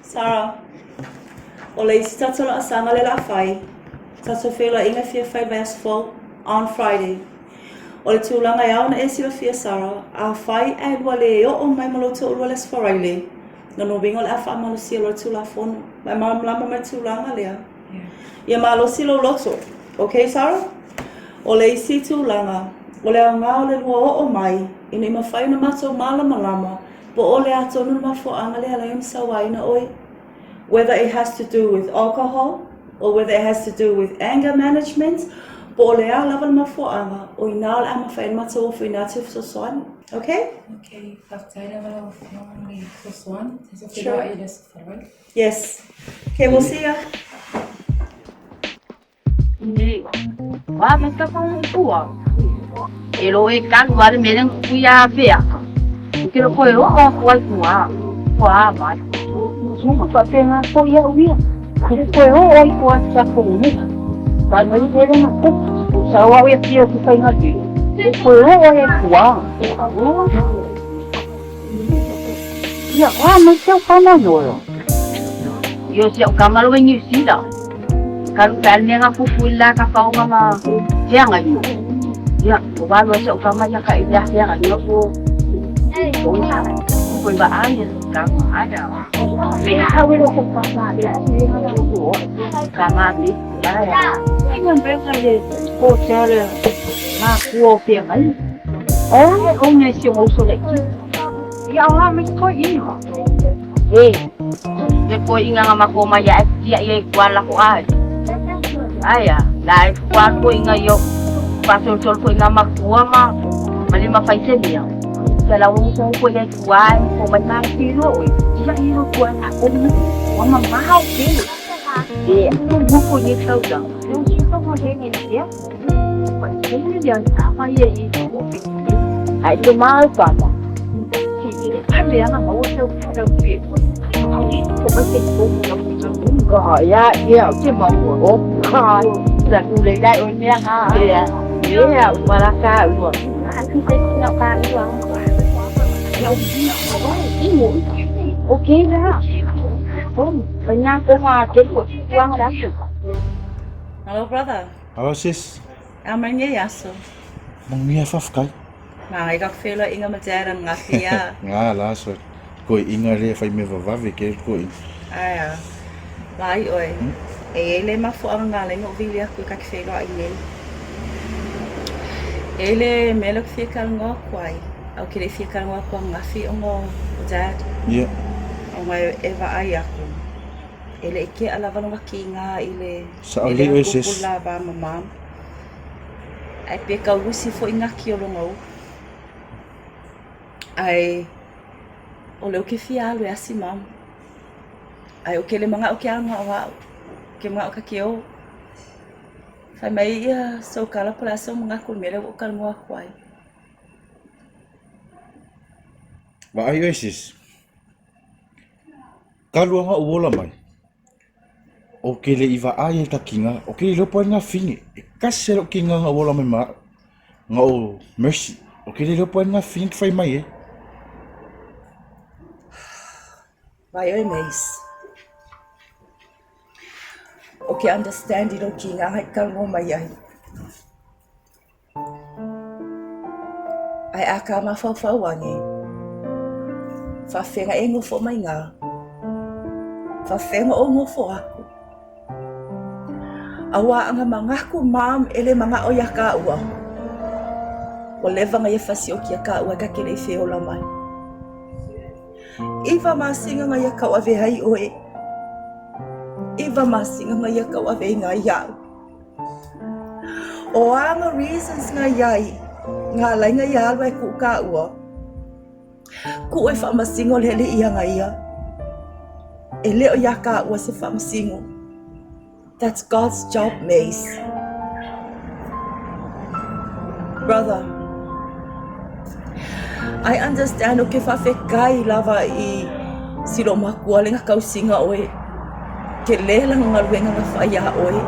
Sarah, o le isi tatola asanga le la whai. Tato whila inga fia whai verse 4 on Friday. O le tūlanga iau na esi la fia Sarah, a whai e lua le o mai maloto ulua les wharaile. Na no wingo le a wha malosi lo tūla whonu. Mai maramlama mai tūlanga lea. Ia malosi lo loto. Okay, Sarah? O le isi tūlanga, o le au ngā o le lua o mai, ina ima whai na mato malama, po o le ato nuna māfuaaga le alai sawaina oi. Whether it has to do with alcohol, or whether it has to do with anger management, po o le a lava na māfuaaga, o ina le ama whai na mato o whina te sosoani. Okay? Okay, whakataira wala o whanongi sosoani. Te so Sure. whila I le sofarai. Yes. Okay, we'll see ya. Wa me ka kong tua. E lo e ka wa le melen kuia vea. Ke lo koe o ko tua. Wa mai. Suma pa penga ko ia uia. Ke koe o ko sa ko ni. Ka mai le na ko. Sa wa ia pia ku kai ngati. Ke koe o e tua. Ya wa me ka kana no. Yo se o kamalo ni sida. Kalau kalian nga pupula ka pa mama siya ngayon. Ya, bago sa ukama niya kaidah siya ngayon po. Kung saan, kung baan niya sa ada. May hawin ako pa sa niya. Kama di, ya. Tingnan ba yung hotel māfuaaga ngayon? Oh, kung niya siya usulay. Ya, may ko ino. Ko inga nga makoma ya siya kuala ko ay. Aya, lai kuako inga yo pasol ko inga makua ma malima faise dia. Kala wong ko ya kuai ko mai ma kilo oi. Dia ino kuai ako ni. Mama mahal ke. Tu buku ni tau dah. Yang kita mau ni dia. Ini dia apa ya itu. Ai tu mal pa. Ada yang mau tahu tapi ko masih ya chứ mà ốp khai là du lịch đại ôn nha ha yeah Malacca luôn anh cứ thấy nó can luôn ok đó không bên Nam có hoa trên của quang đã được. Hello, brother. Hello, sis. Aman niya yaso. Mangia fafkai. Mga ikak fila inga majaran nga siya. Nga la so. Ko inga le fai me vavavi ke ko. Aya. Lai oi. E le māfuaaga ngā lenga o vili aku ka fila i nei. Ele melo que fica no quai. Au que ele fica no quai ngafi o dad. Yeah. Aumai eva ai aku. Ele ke alava no kinga ile. Sa ali o sis. Pula ba mamam. Ai pe ka usi fo inga ki o longo. Ai o leo ke fialo e asi mam. Ai o ke le manga o ke anga wa. Ke manga o ka ke o. Fai mai ia so kala pala so mga kulmele o kala mua kwai. Wa ai sis. Kalua nga uola mai. O ke le iwa ai e takinga, o ke le lopo nga fingi. E kasi lo kinga nga uola mai ma. Nga o mercy. O ke le lopo nga fingi fai mai e. Vai oi mais. O ke understand i lo kinga hai kalmo mai ai. Ai aka ma fau wangi. Fa fenga e ngofo mai ngā. Fa fenga o ngofo aku. Awa anga mangaku mam ele manga o yaka ua. O levanga ye fasi o kia ka ua ka kele feo la mai. Iwa masinga nga yaka wa vehai oe. Iwa masinga nga yaka wa vehi ngā iau. O anga reasons nga iai. Ngā lainga ialwa e ku ka ua. Ku e whamasingo lele ia nga ia. E leo yaka ua se whamasingo. That's God's job, Mace. Brother, I understand o ke whawhekai lava i siro makua le ngā kausinga oe. Ke lela ngā ruenga ngā whaia oe.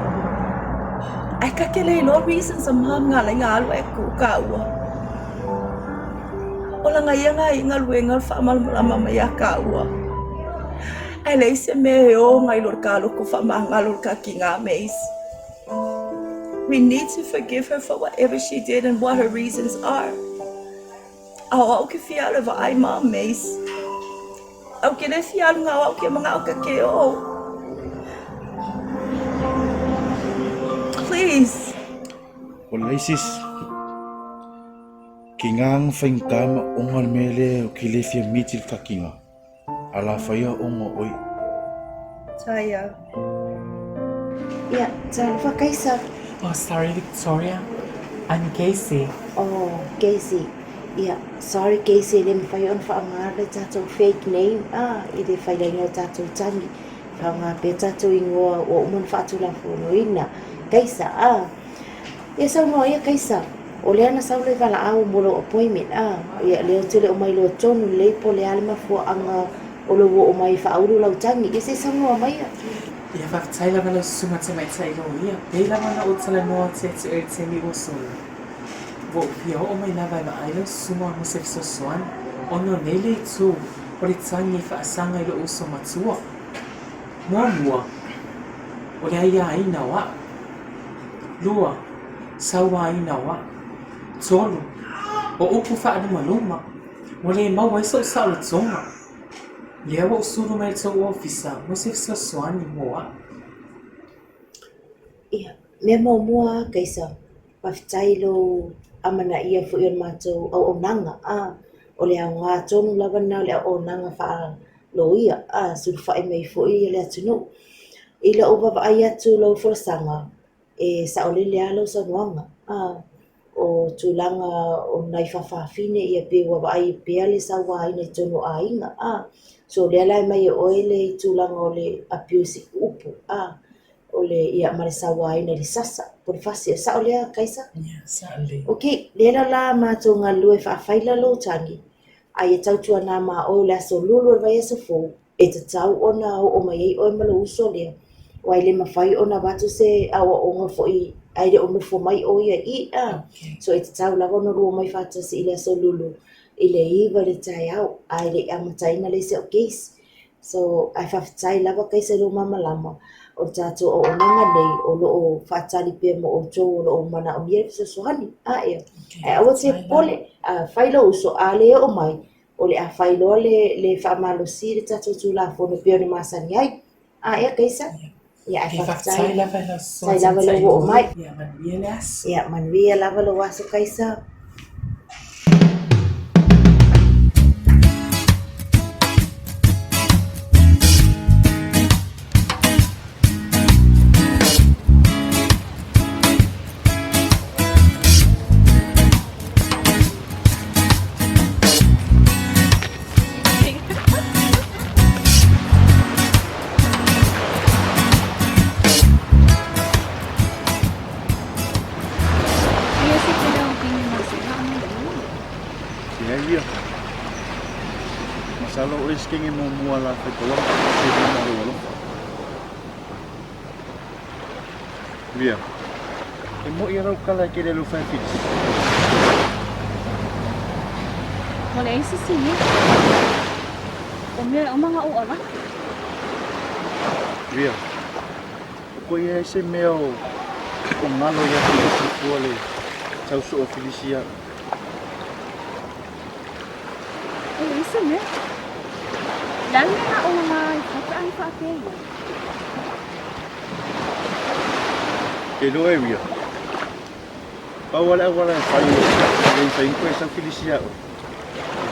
Ai ka ke le no reasons am ham ngā lai ngā alwa e ku ka ua. O la ngā ia ngā i ngā ruenga whamalama mai a ka ua. Ai lei se me o ngai lor ka loko whamanga lor ka ki ngā Mace. We need to forgive her for whatever she did and what her reasons are. Au ke fialo wa ai mā Mace. Au ke le fialo ngā au ke mga au ka ke o. Please. O leisis. Ki ngang whaingkama o ngar mele o ki le fia mitil kakinga. Ala whaia o ngā oi. Taya. Yeah, Jennifer Kaisa. Oh, sorry, Victoria. I'm Casey. Oh, Casey. Yeah, sorry, Casey. Lem whai on whaangar le tatou fake name. I le whai lai ngā tatou tangi. Whaangar pe tatou ingoa o umon whaatulang whonoina. Kaisa, Ia sau noa ia Kaisa. O lea na sau le wala au molo appointment. Ia leo tele o mai lo tonu le po le ale mafuaaga o lo o mai whauru lau tangi. Ia se sau noa mai ia. Ia whakatai lava lau sunga te mai tai lo ia. Pei lava na o tala noa te te mi o solo. Vo pia o mai lava na ai lau sunga mo se fisosoan. Ono nele i tū o le tangi whaasanga i lo uso matua. Mua. O le aia aina wa. Lua. Sawa aina wa. Tolu. O upu whaadu maluma. O le maua iso sa o le tonga. Lea wa usuru mai tau ofisa, mo se fisosoani moa. Ia, mea mua Kaisa. Pawhitai lo amana ia fu ion mātou au nanga. O le au ngā tonu lava nao le au nanga wha lo ia. Suru whae mai fu ia le atunu. Ila uwa wa ai atu lo furasanga. E sa o le lea lo sa nuanga. O tūlanga o nai whawhawhine ia pe wa ai pea le sa wā ina tonu a inga. So lea lai mai o ele i tūlanga o le apiusi upu. O le ia mare sa wā ina li sasa. Por fasi, sa o lea Kaisa? Ia, sa o le. Ok, lea la mātou ngā lue whawhaila lo tangi. Ai e tautua nā mā o le aso lulu vai aso fō. E te tau o nā o mai ei o malo uso lea. Wai le mawhai o nā watu se awa o ngā fo i aire o mufo mai o ia i. So e te tau lava no rua mai whatasi i le aso lulu. I le iwa le tai au. Ai le amataina le se o keisi. So ai whawhitai lava Kaisa lo mama lama. O tātou o nanga nei o lo o whatari pia mo o tō o lo o mana o mia fisa sohani. Ia. Ai awa te pole. Whailo uso a lea o mai. O le a whailoa le whamalo si le tātou tū la whono pia ni masani ai. Ia Kaisa. Ia ai Whakatau lava la soa tai lava le o mai. Ia manuia le aso. Ia manuia lava lo aso kaisa. Ia. Masalo o iskingi mo mua la te kola, Sibling Aumai le Alofa. Ia. E mo i rau kala ke le lufa fits. Wala ay sesē. O mea o mga uala. Ia. Ko ia se meo o ngalo ia ki fuale. Tau so ofisia. Isa me. Lalo na o mga kataan pa kayo. Elo area. Wala fai yung fai ko isang Felicia o.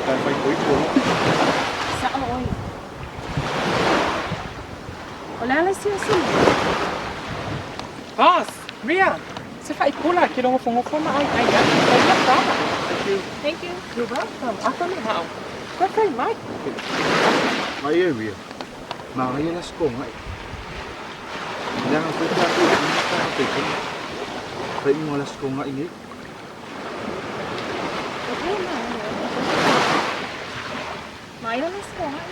Fai ko ito. Sa oy. Wala la siya sila. Boss, Ria, se fai pula que não vou formar ai ai. Thank you. Thank you. You're welcome. Ako ni hao. Ka kay Mike. My area. Makaya las ko nga. Ilang ko ta ko ito. Kaya mo las ko nga ini. Okay na. Maya las ko nga.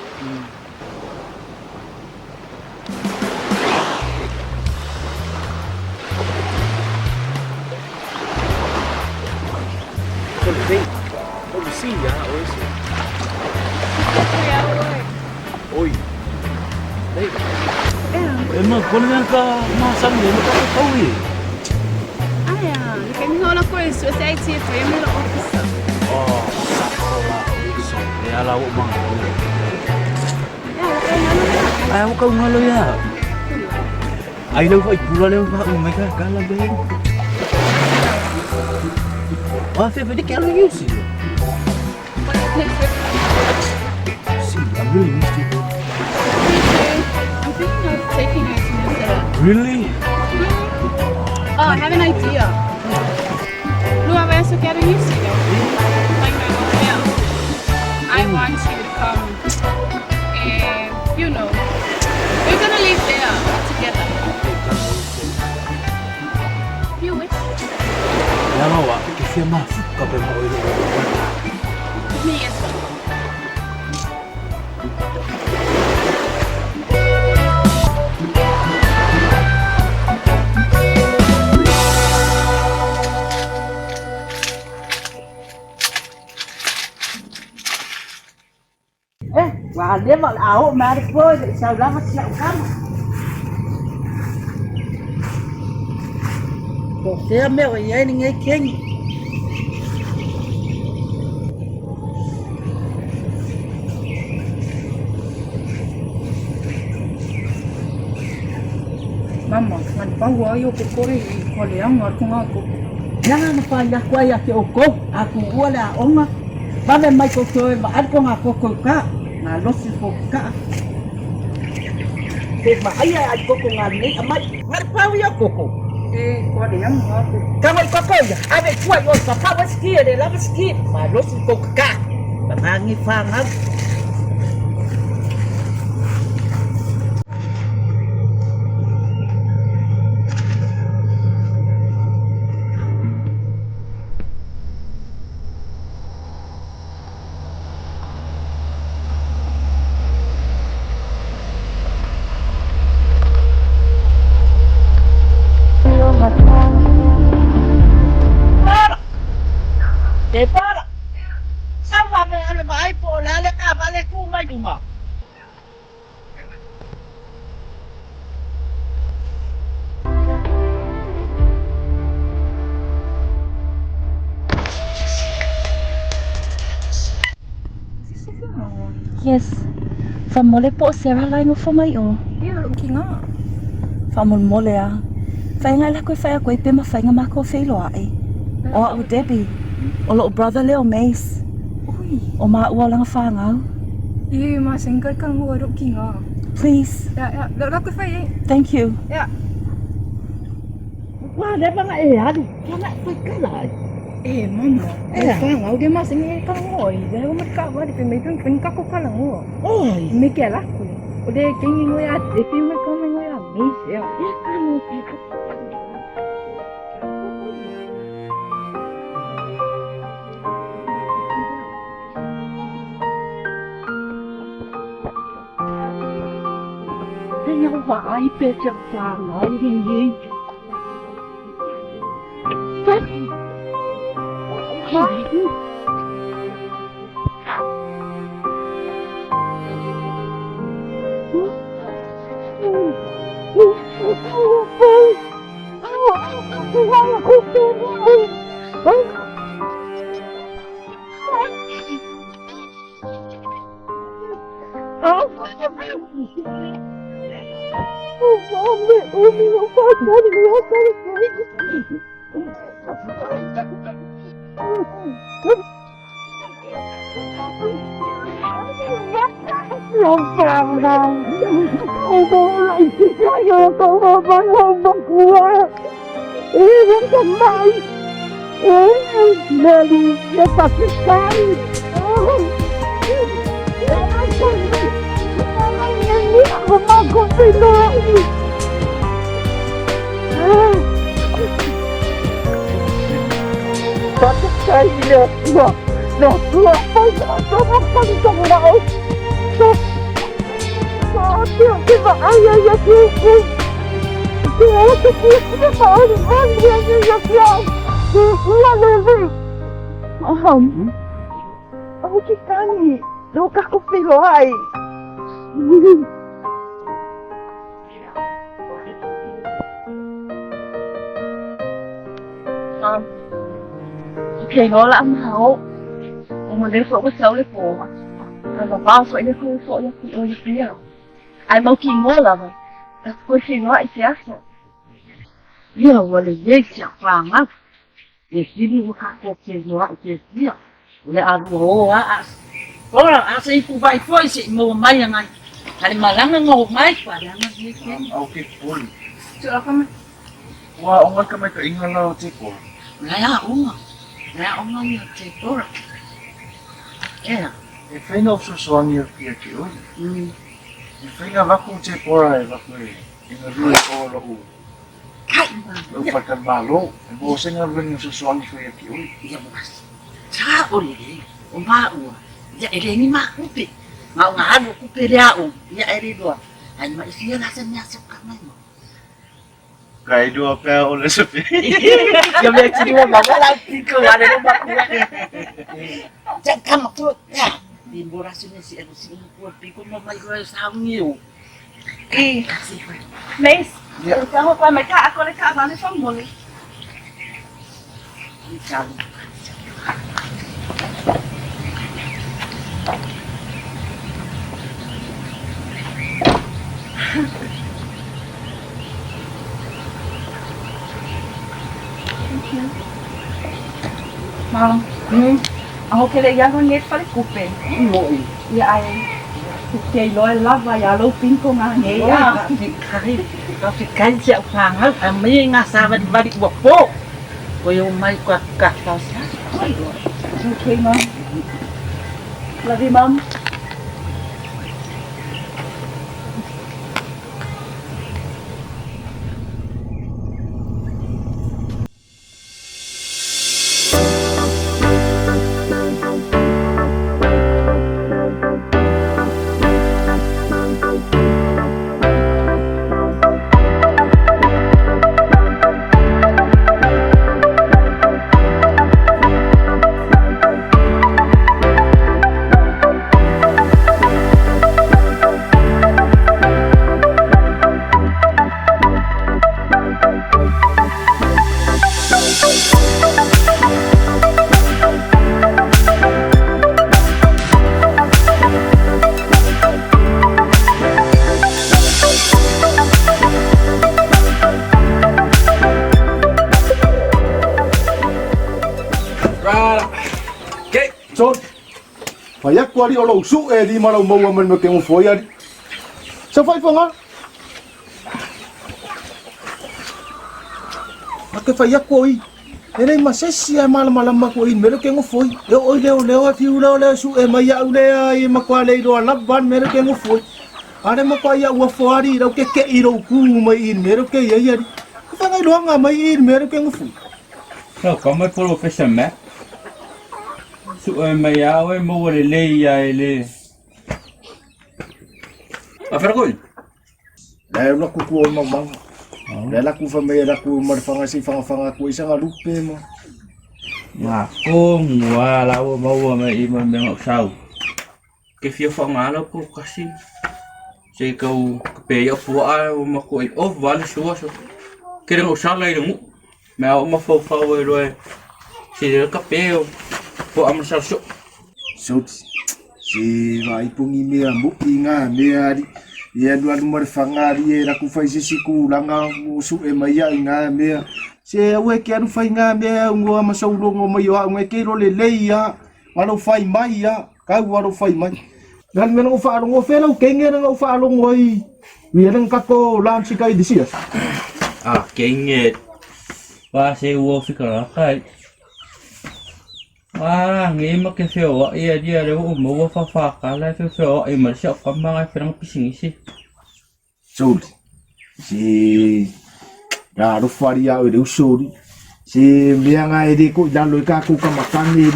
Polisia, oi. Hey. Emang kau ni ka masang ni macam kau ni. Ayah, kan ni orang kau sesē itu yang melo officer. Oh, ya lah umang. Ay, kau ngalo ya. Ay, đâu phải pula đâu pak umai ka kala ben. Oh, phải đi kala you sih. See, I really missed you. I'm thinking of taking her to New Zealand. Really? Oh, I have an idea. Luar biasa quero isso. Like my hotel. I want you to come and, you know, we're gonna live there together. You wish? Ya no, Wak. Kasi maafuaaga pepelo. Me as well. Và nếu mà áo mà đi phơi thì sao đó mất sẹo cắm. Bộ xe mẹ ở đây nghe kinh. Mama, man pawa yo ko kore I ko le anga ko nga ko. Jangan pa ya kwa ya ke oko. Aku wala onga. Ba me mai ko ko ba at ko nga ko ka. Na losi ko ka. Ke ma ai ai ko nga ni amai. Mar pa yo ko. Ko le anga ko. Kamay ko ko ya. Ave kwa yo sa pa wa ski de la ski. Ma losi ko ka. Ba mangi fa nga. Para. Sama me ale mai po la le ka vale ku mai duma. Yes. From mole po Sarah line mo for my own. Yeah, looking nga. Faamoemoe lea. Whainga la koe whaia koe pema whainga mako iloa ai. O au Debbie. O lo brother leo Mace. O maa ua langa whangau. I ma single kang ho ro kinga. Please. Ya, la koe whaia. Thank you. Ya. Wah, dia bang adu. Kena koe kalai. Mama. Whangau dia ma single kang ho. Dia o marka wa di pemedun ka ko kala ho. Oi. Me ke la ko. O de kingi ngo ya, de pema ko ngo ya. Mace ya. Yang vai pecah sangat tinggi. Oh, que carne! Não caco filho, ai! Okay, nó là ăn hậu. Mà nếu phổ có xấu lấy phổ mà. Mà bao phổ lấy phổ lấy phí à. Ai mau kỳ ngô là vậy. Cô xin nói sẽ sợ. Giờ mà lấy dây chạc vàng á. Để xin đi một khắc cuộc xin nói sẽ sợ. Để ăn bố á. Có là ăn xây phụ vay phôi xị mùa may là ngay. Hay mà lắng nó ngột mấy quả lắng nó dễ kén. Okay, full. Chưa không? Wah, ongan ka may kaingan na tiko. Laya uma. Laya uma niya teko. Yeah. E whainga o susuangi o kia ki oi. E whainga waku te pora e waku e. E nga rui o lo u. Kai ma. Lo whakan malo. E mo senga whainga susuangi whaia ki oi. Ia mas. Cha o le. O ma ua. Ia e rengi ma kupe. Ma o ngahanu kupe rea o. Ia e ridua. Ai ma isia nasa mea soka mai mo. Kai dua ka o le sepi. Ia mea tiri wa mawa la tiko. Ada no makua. Cak kama tu. Ya. Di borasi ni si anu si kuat piko mo mai ko sa ngiu. Mace, kamu pa may ka ako le ka ba ni Faamoemoe. Ikaw. Mau. Ako kaya yan ang net pala kupe. Moni. Ia ai. Kaya iloa lava ya lo pinko nga ngeya. Kafikan siya upangal. Amay nga sabat balik wapo. Ko yung may kakataw siya. Okay, ma'am. Love you, ma'am. Okay. So, paya ko ali olo su di mana mau man me keng foi ali. Sa fai fanga. Ake fai ko i. Ele masesi ai malam ko i mero keng foi. Eu oi leo a fiu leo su mai au le ma kwa le do laban mero keng foi. Are ma kwa ia ua foari ro ke i ro ku mai i mero ke ia ia. Fanga loanga mai i mero keng foi. No, como professor su mai au mo le leai le. Afarkul. Lai la ku ku ma ma. Lai la ku fa me la ku mar fanga si fanga ku isa nga lupe mo. Nga ko wala wo mau mai i mo me sau. Ke fio fanga la ko kasi. Sei kau pe ya fu a ma ko i of vale so. Kere o sala i mu. Me au ma fo fa wo lo. Si ka pe po am sa so. So si vai pungi me ambu inga me ari. Ia dua mar fanga ri la ku fa si ku langa su mai ya inga me. Se we ke anu fai nga me ngo ma so lo ngo mai wa ngai ke ro le ya. Malo fai mai ya. Ka wa ro fai mai. Dan me no fa ro ngo fe lo ke nge no fa lo ngoi. Wi ren ka ko lam si kai disia. Ah, kenge. Wa se wo fika kai. Ngi ma ke feo ia dia le o mo fa ka la feo e ma sha ka ma frang pising si. So si ya ro faria o de usori. Si mianga e de ko dan lo ka ku ka makan ni.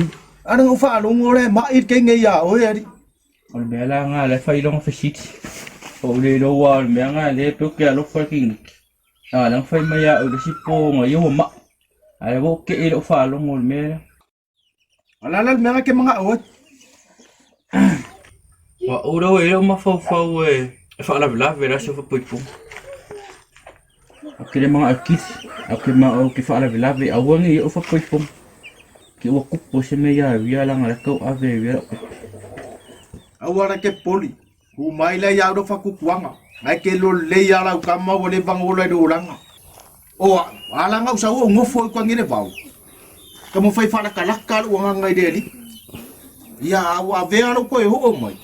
Ana ngo fa lo ngore ma it ke nge ya o ya di. O me la nga le fa ilong fa sit. O le do wa me nga le to ke lo fa king. Lang fa ma ya o de si po nga yo ma. Ai wo ke lo fa lo ngol me. Alalal mga ke mga awat. Wa uro e ma fa fa la vera so fa po. Akire mga akis, akire ma o ki fa la ve awang e o fa po. Ki wa kupo se me ya lang ala ko ave vera. Awara ke poli. Umai le ya do fa ku kwanga. Ai ke lo le ya la ka ma wo le bang wo le do langa. O ala nga usa wo ngofo ko ngine bau. Kamu fai fa la kalakal wo nga ngai deli. Ya wa ve alo ko ho mai.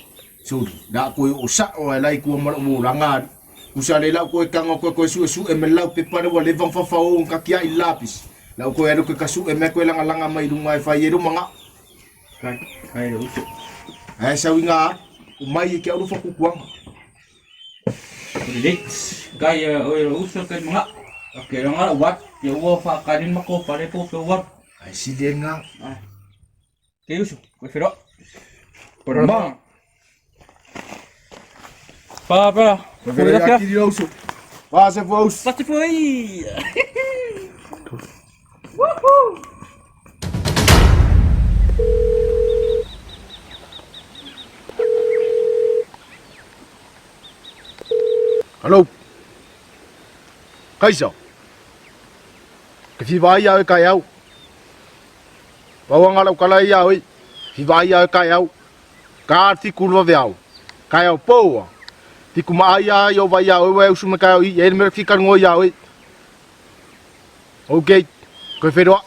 So da ko o sa o lai ko mo mo langa. Usa le la ko ka ngo ko su e me la pe pa wo le bang fa o ka kia i lapis. La ko ya do ka su e me ko langa mai du mai fa ye do manga. Kai do. Ai sa winga umai ke alo fa ku kwanga. Lit gaya o uso kan mga. Okay, nga wat yo wo fa kanin mako pare po wat. Ai si de nga. Ke uso, ko fero. Por ma. Pa. Fero aqui de uso. Passa vos. Passa foi. Woohoo! Hello. Kaisa. Ke fi vai ya ka yau. Bawang alau kala ya oi. Fi vai ya ka yau. Ka ti kurva veau. Ka yau poa. Ti kuma ya yo vai ya oi usu me ka oi. E me ficar ngo ya oi. Okay. Ko fero.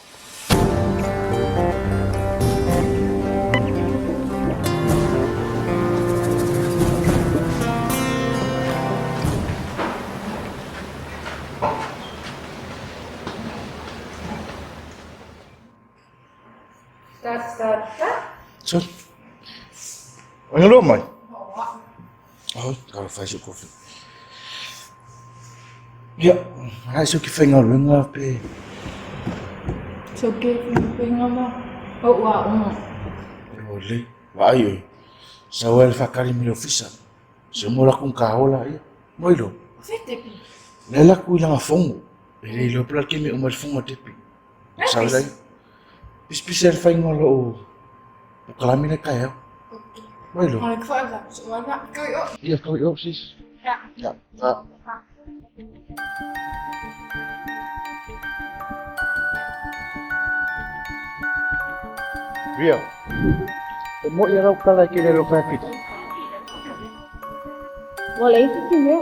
Start. So. Ano lo mai? Oh, kalau faz o coffee. Ya, ai so que fai ngalo nga pe. So ke pinga ma. O wa Ole, vai oi. Sa wel fakari mi ofisa. Se mora com kaola ia. Moilo. Fete pi. Lela ku ilanga fongo. Ele lo pla ke me umar fongo tepi. Sa lai. Pispisel fai ngalo o. O kalamine kaya. Moilo. Ai kfala. So ana kayo. Ia kau yo sis. Ja. Ja. Rio. Mo ia rau kala ke le lo fakit. Wala itu sih ya.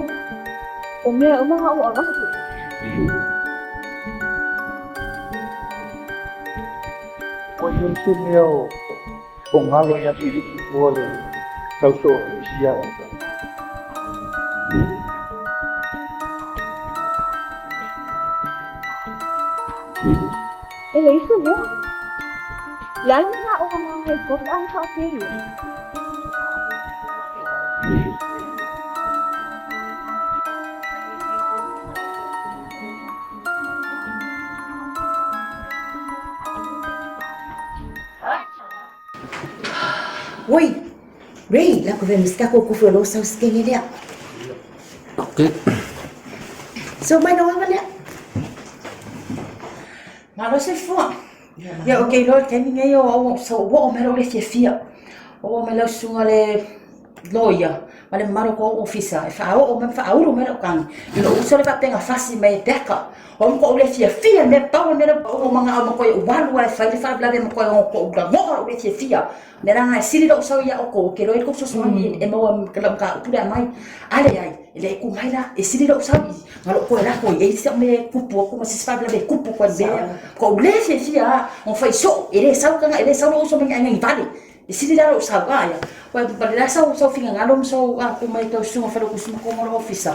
Umnya umah nggak uang sih. Pwede sinyo kung halo niya pinipuli sa uso siya. Isso mesmo. Lalo na ako mga higop ang sa akin. Oi, Ray, la ko vem ska ko folo sa skenge dia. Okay. So mai no nga dia. Malo se fo. Ya okay lo ke ni yo so wo me lo le fia. O me lo sunga le loia. Male maro ko ofisa. Fa o me fa o me lo kan. Ino uso le pa tenga fasi me deka. O ko le fia me pa o me lo o manga o ko walu ai fa le fa bla me ko o da mo le fia. Nera ngai siri do so ya o ko ke lo ko so so ni e mo kalam ka tu da mai. Ale ai ele ku mai la e siri do so ngalo ko la ko e se me kupu ko se fa bla be kupu ko be ko le fia on fa so ele sa ka ele sa no so me ngai vale. E siri da do sa ga ya. Wa ba la sa so finga ngalo so a ko mai to so fa ko suma ko mo ofisa.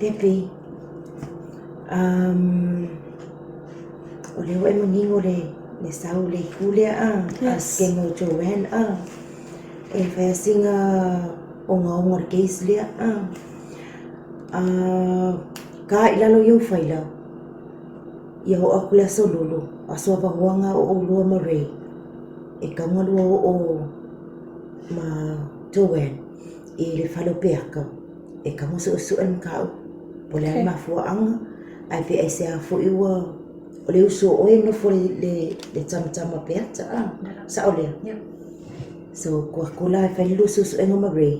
Depi, ole we moningo le sau le kule skengo Joanne e fa singa o ngor case le ka ilalo yo faila ia ho akula sololo aso ba wanga o lua mare e ka ngalo o ma Joanne e le falo peaka e ka mo so an ka pole ai māfuaaga ai pe ai se afu iwa o le uso o e no fo le tama peata sa o le so ko kola fa lu so e no mare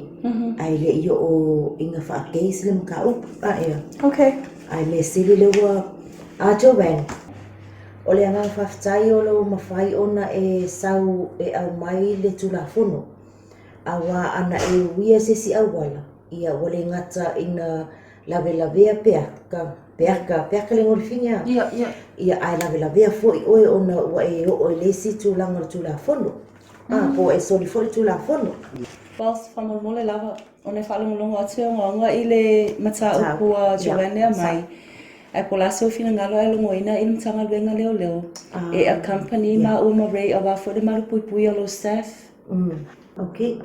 ai le yo o inga fa case le ka ia Okay. ai me sili le wa a Joanne o le anga fa tai o lo mafai ona e sau e Aumai le Alofa awa ana e wia se si awala ia wale ngata ina lave peaka le ngolfinga ia ai lave fo i oe ona wa e o le si tulanga Alofa po e so di fo Alofa Pas whamamole lava, o ne whalongongo atu o ngonga i le mata upua Joanne mai. Ai po laso fina ngalo ai longoina i mtanga luenga leo leo. E a company ma uma rei a wafo le maru pui pui o lo staff. Okay.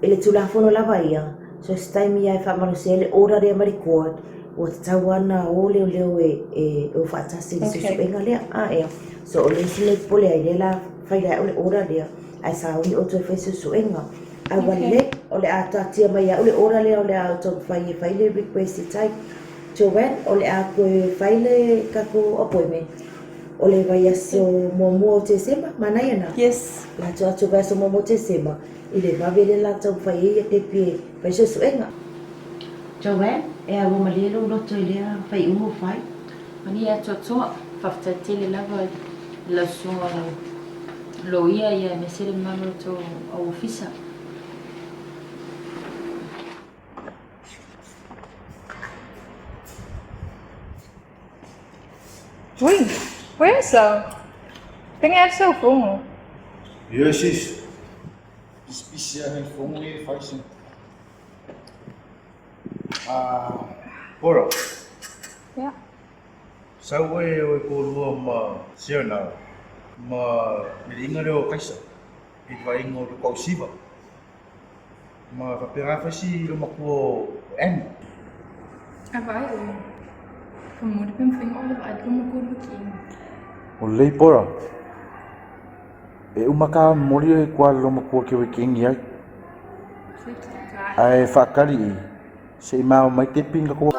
Ele Alofa no lava ia. So it's time ia e whamarosele ora rea marikoat o te tauana o leo e o whaatasi i susu enga lea ea. So o le sile pole ai lela whaila o le ora lea ai sa uni o toi whaisusu enga. Ai wale o le atatia mai a o le ora lea o le a tau whaile request i tai. Joanne o le a koe whaile kako appointment. O le vai asio momo o te sema manai ana. Yes. La atu vai asio momo te sema. I le vavele la tau whaia te pie whaisusu enga. Joanne, e a wamalelo loto i lea whai umo whai. Mani a toa whaftatele lava la sunga lo ia me sele mano to au ofisa. Ui, where so? Pengen so fomo. Yes, is. Spesial en fomo e faisen. Ora. Ja. Sau e o ko lua ma siana ma miringa leo kaisa. I vai ngo ro ko siva. Ma fa pera fa si lo mako en. Vai, como de pensar olha vai como curva aqui. O lei pora. E uma ka mori e kwa lo mako ke wekingi ai. Ai fa kali. Se mai te pinga ko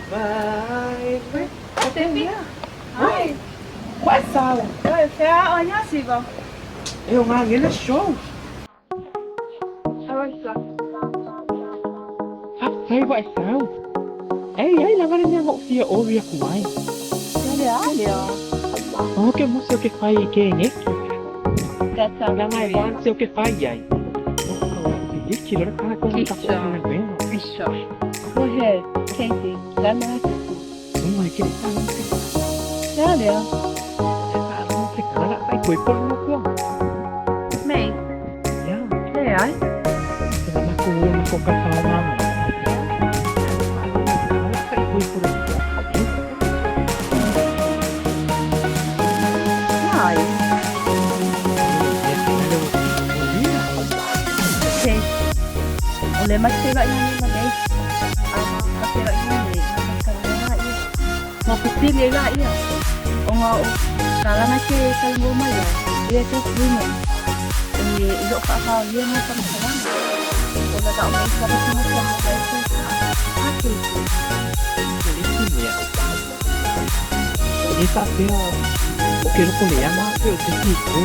Vai, Até ai, qual sao? Phải ở nhà gì vậy? Eu ngang nghĩa là show. Phải vậy sao? Ấy là cái nhà ngọc phía ô việc của mày. Cái mua siêu cái phai cái nhé. Là mày bán siêu cái phai vậy. Đi chỉ là cái con tao không làm quen. Go ahead, Katie. Let me ask you. Đúng rồi cái Dạ được. Phải cả lại phải quỳ con nó không? Mày. Yeah. Thế ấy. Thì là cô cà phê mà. Phải quỳ con nó. Rồi. Okay. Oleh masih lagi ni macam masih lagi ni macam ni. Mau putih leai ya. Orang kalau macam kalau rumah ya, dia tu punya. Ini iloa faavae dia macam mana? Kalau tak main sama sama macam hati. Jadi ni ya. Ini tak dia. Okey, lu boleh ya, mak tu jadi tu.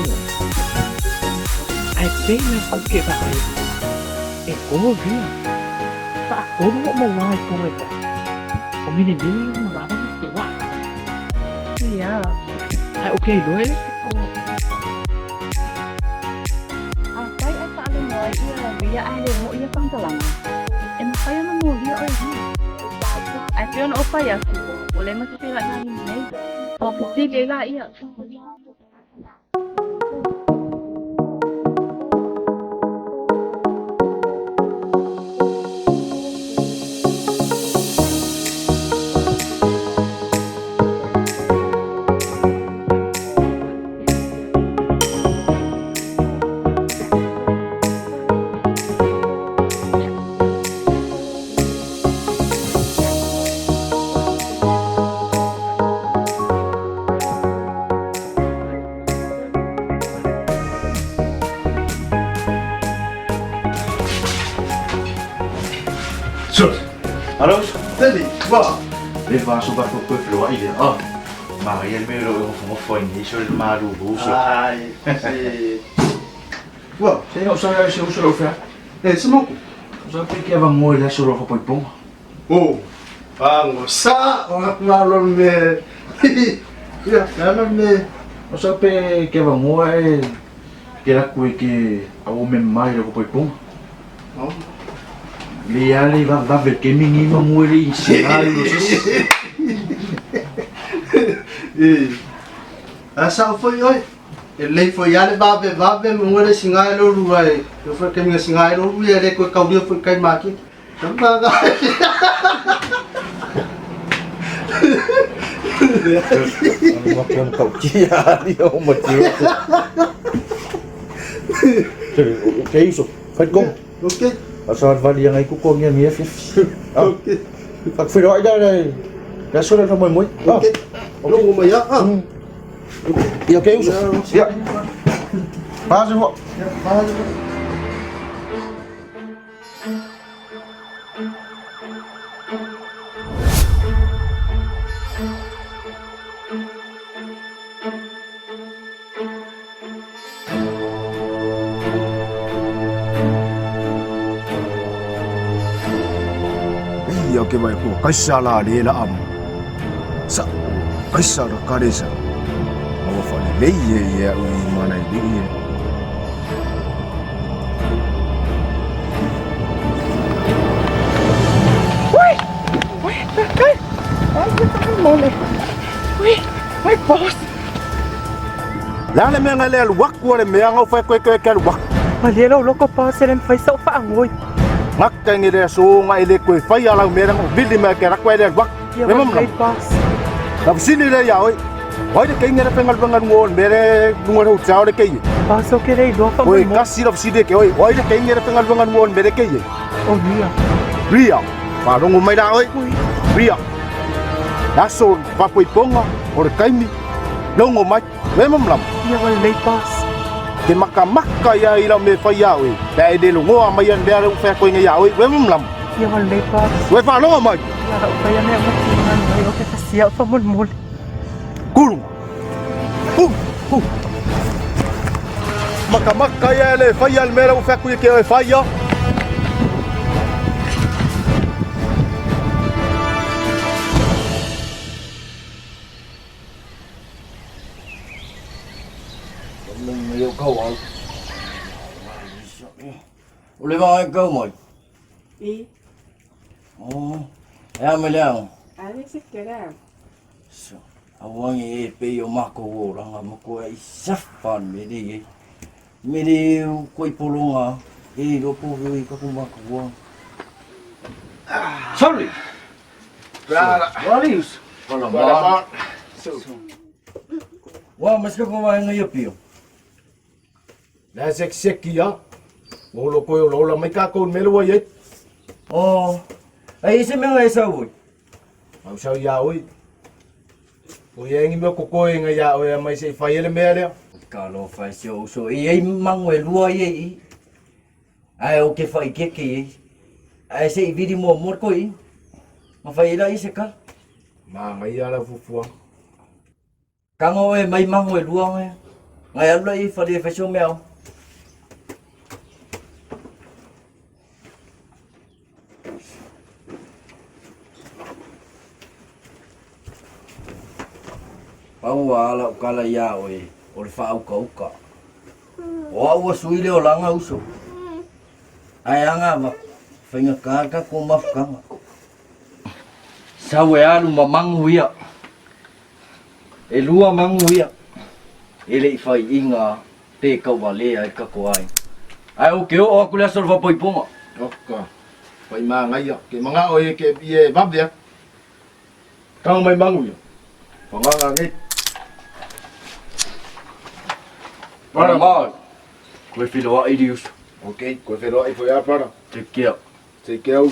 I think nak okey tak ai. Kau dia. Tak kau mau mai kau itu. Kau ni dia nak apa tu? Ya. Ai okey doi. Cái anh ta lên nói là bây giờ ai đều mỗi con jalan. Em phải nó mua dia ơi. Anh biết nó apa ya? Boleh masih lagi ni. Mau putih leai ya. Halo, tadi, wah, lepas sobat pepelo ini, Maria mero mau phone ni, soal malu busu. Ai, wah, saya usah usul apa? Semua. Usah fikir abang mau lah suruh apa pun. Oh, bang, sa, orang malu me. Ya, nama me. Usah fikir abang mau kira kui ke Aumai le Alofa. Leai va ver que menino muere encerrado. Asa foi oi. Ele foi ale va ver muere singai lo ruai. Eu foi que minha singai lo ruai ele ko kau dia foi kai maki. Tambah ga. Makan kau cia dia mati. Okey isso. Faz com. Okey. Asal vali yang aku kau ni ni Okey. Fak firo aja deh. Dah sudah sama moi. Okey. Lu mau ya? Ya okey usus. Ya. Pasal kok. Ya, pasal. Ke mai ko kaisala le la am sa kaisala karesa mo fa le ye u mana di ye Kai. Ai kita moni. Wait, boss. la le menga le wak ko le menga fa ko ke wak Malelo loko pa selen fai sa fa angoi. Makka ngire so nga ile ko fai ala merang bili ma ke rakwa le wak memang pas la sini le ya oi oi de kengere pengal bangan ngol mere ngol hu chao de kei paso ke le do fa oi kasi of side ke oi de kengere pengal bangan ngol mere kei oh ria pa rongo mai da oi ria da so pa poi ponga or kaimi longo mai memang lam ya wal le pas ke maka ya ila me fai ya oi da de lo ngoa mai an da fa ko ngai ya oi memang lam kia wal le pa. Ue whanonga mai. Ia rau pai ane o matinga mai o ke tasia o whamole. Kurung. Maka ia le whai al mera o whaku i ke o e whai ia. Yêu cầu anh. Ule vai câu mày. I. Em mới leo. Ai sẽ cái nào? Awang e pe o mako orang mako ai safan me di koi polonga e do po vi ka ko mako. Sorry. Valius. Hola. Wa mas ka ko wa ngai pio. La sekia. Olo ko o lola mai ka ko melo wa ye. Ai se me ngai sa ui. Mau sa ya ui. O ye ngi mo ko ko nga ya o ya mai se fa ele mele. Ka lo fa so e mango e lua ye. Ai o ke fa ke. Ai se vidi mo ko i. Ma fa ila i se ka. Ma ngai ala fufua. Ka ngo e mai mango e lua ngai. Ngai ala i fa de fa so meo. Pau ala kala ya oi o le fa uka. O au sui le o langa uso. Ai anga ma fenga ka ko mafkanga. Sa we alu mamangu ia. E lua mangu ia. Ele fai inga te ka wale ai ka ko ai. Ai o ke o ku le sol va poiponga. Oka. Pai ma ngai ia ke manga o ye ke ie babia. Kang mai mangu ia. Panga ngai. Para mal. Kue filo a idius. Ok, kue filo a foi a para. Take care. Take care.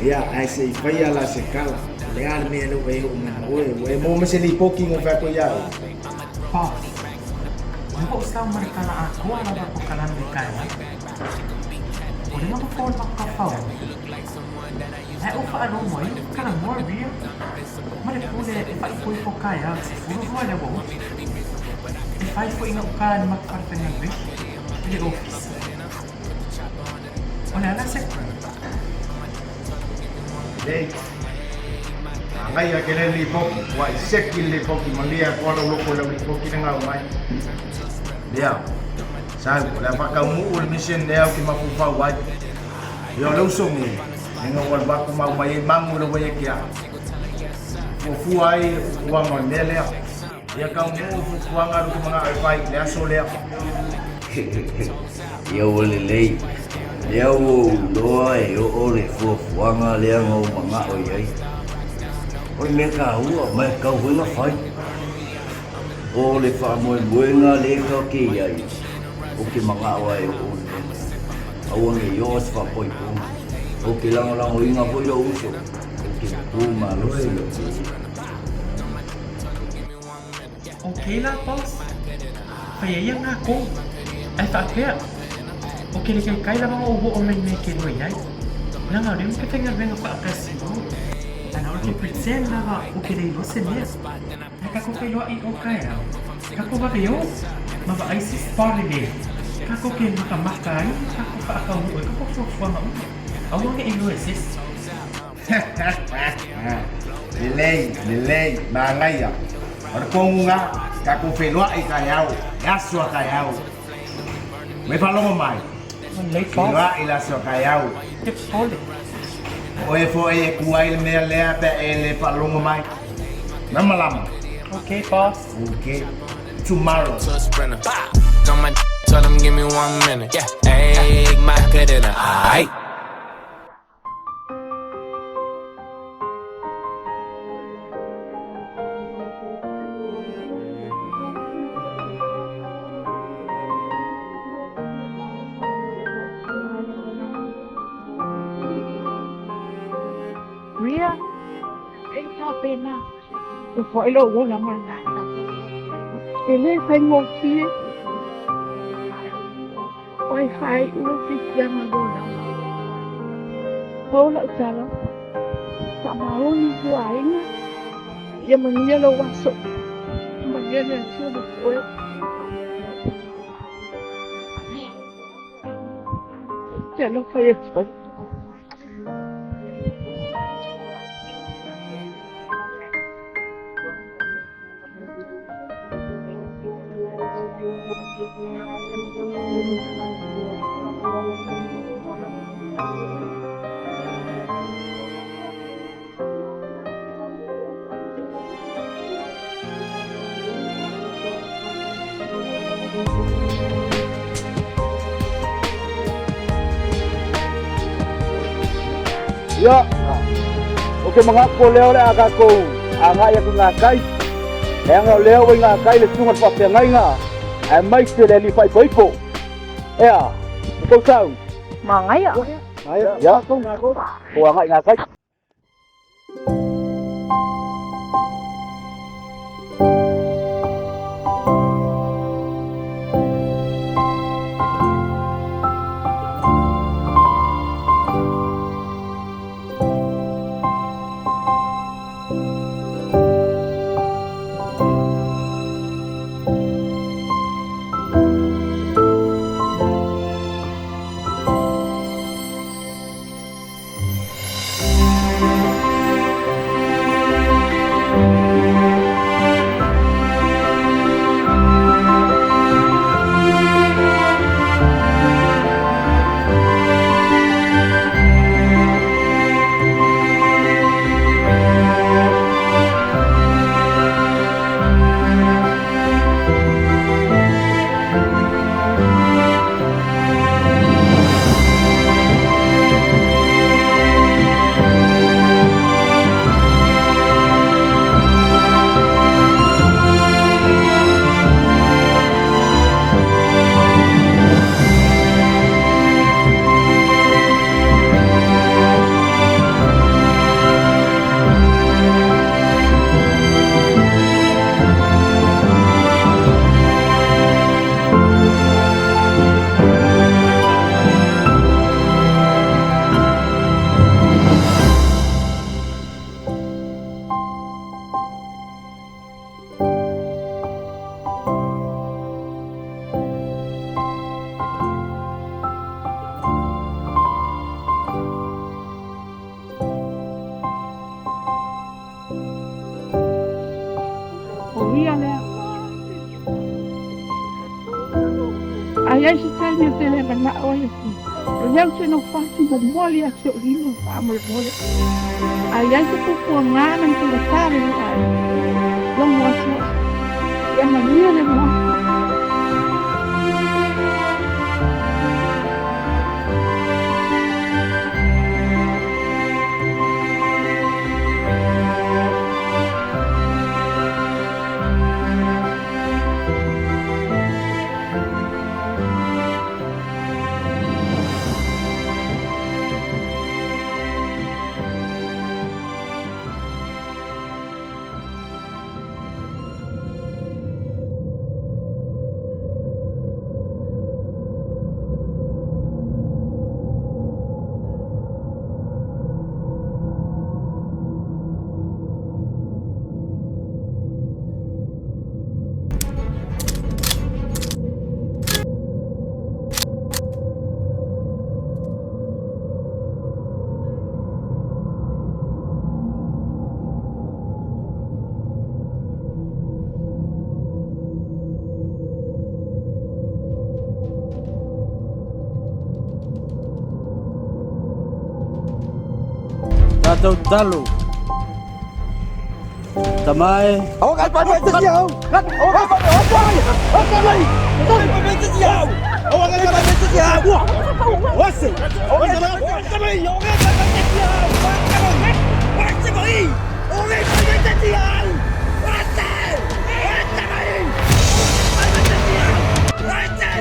Ya, ai se fai ala se kala. Le al me no ve o mo me se li poking o fa ko ya. Pa. Mo sa mereka na aku ala ko kanan di kaya. Uli mo ko ka fa. Ai o fa no mo, kana mo dia. Mare ko le fa ko kaya, se furu mo le bo. E fai ko inga ka ni makarte na be. Di office. Olha na se Lei. Ngai a kele li poki, wa seki li poki mandia ko lo ko li poki nga mai. Dia. Sai ko la pa ka mu ul mission dia ki mafu fa wa. Yo lo so ni. Nga wa ba ko ma mai mangu lo wa kia. Ko fu ai wa ma mele. Ya ka mu fu wa nga ko mga ai fai le so le. Yo lei. Leo loa e o le fuafuanga lea ngau manga o iei. Oi me ka ua, me ka huinga whai. O le faamoemoe ngā le ka ke iei. O ke manga o e o le. Aua nge ios whapoi punga. O ke lango inga hoi o uso. O ke puma losi o ti. Okay lah, boss. Payayang na ako. Ay, takya. Okay, kaya lang ako ubo online na kinoy ay. Lang rin ka tingnan rin ako akasibo. Ano okay pretend na ba okay na ilosin niya. Kako kayo ay okay. Kako ba kayo? Mabaay si Sparley. Kako kayo makamakay. Kako pa ako mo. Kako fuwa mo. Awang nga ilosis. Leai, mangay ya. Orkong nga, kako felwa ay kayaw. Yaswa kayaw. May palong mai. Felwa ila so kayaw. Tipsole. Oe fo e kuai me lea pe ele palong mai. Namalam. Okay, boss. Okay. Tomorrow. On my tell them give me 1 minute. Yeah, egg my pet in a aight. Ria, esa pena. Tôi phải lo vô lắm rồi. Cái này phải ngồi kia. Phải phải nó phải chăng mà vô lắm. Vô lại sao lắm. Samoa ni kuain. Ya mình lo masuk. Bagian yang sudah berkuat. Jangan saya cepat. Ya, oke mengaku leo le agaku, anga ya kungakai, yang leo we ngakai le sungat pa pengai nga, ai mai se le li fai poipo, ya, kau tahu? Mangai ya? Ya, kau ngaku, kau angai ngakai. Ayah sekali tele mana oleh tu. Yang saya fasi bermoli asyik lima faamoemoe. Ayah itu pengangan tu besar leai. Yang masuk yang mana lemak. Atau talo. Tamai. Awak kan pakai sesiau. Kan awak kan pakai apa? Apa lagi? Awak kan pakai sesiau. Awak kan pakai sesiau. Wasi. Awak kan pakai sesiau. Awak kan pakai sesiau. Wasi beri. Awak kan pakai sesiau. Wasi. Wasi beri. Pakai sesiau. Wasi.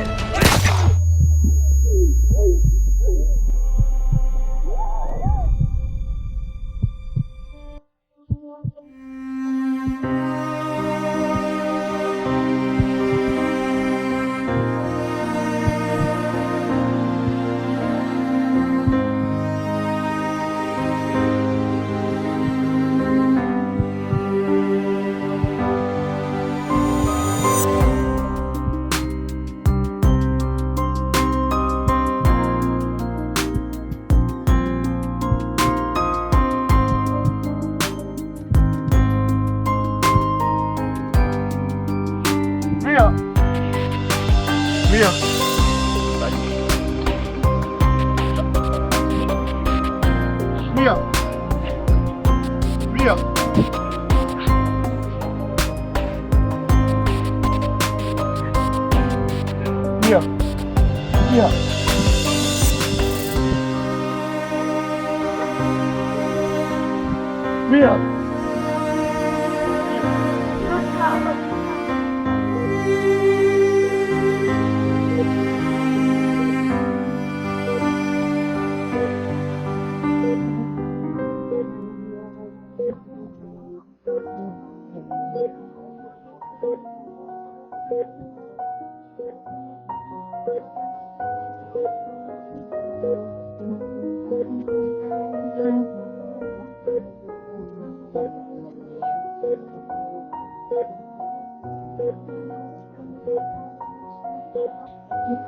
Mia. Mia. Mia. Mia. Mia. Mia.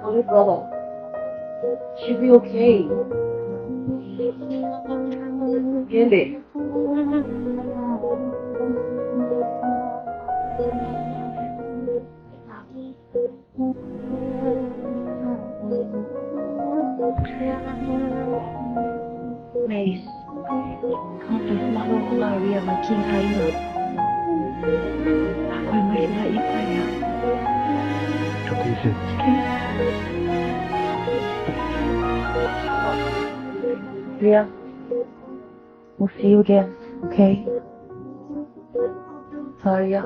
Sorry, brother. She'll be okay. Really? Mace, confess malo ko nga rin ang king hayo. Ako ay may laai pa yan. Okay. Ria, we'll see you again, okay? Sorry, yeah.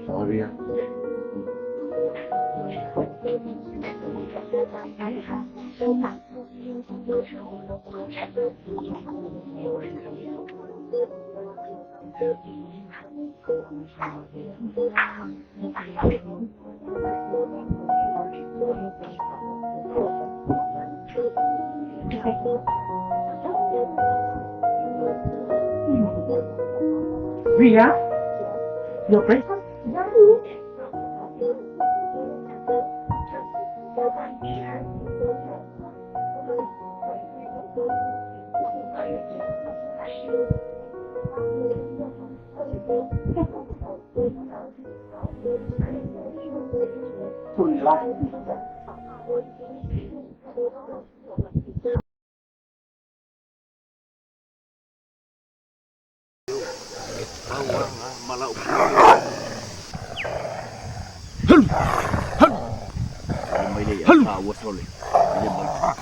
Sorry. Ria, your breakfast?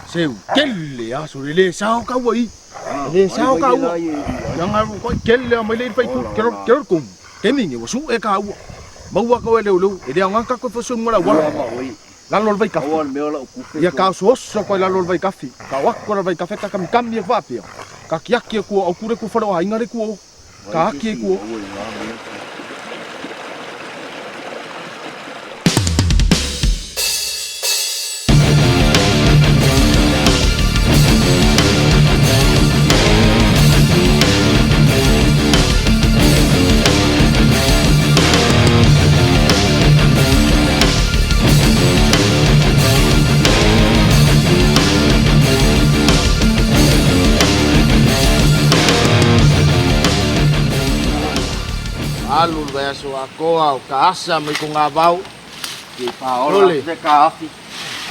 Seu kelle ya so le sao ka wai. Le sao ka wa. Yang aru ko kelle mai le pai ku kero kum. Kemi ni wasu e ka wa. Mau wa ko le lu. E dia ngaka ko fosu mora wa. La lol vai kafe. Ya ka so ko la lol vai kafe. Ka wa ko vai kafe ka kam ye va pia. Ka kiaki ku au kure ku faro ai ngare ku. Ka ki ku. so ako ka asa mo ko nga baw. Di paola de kafi.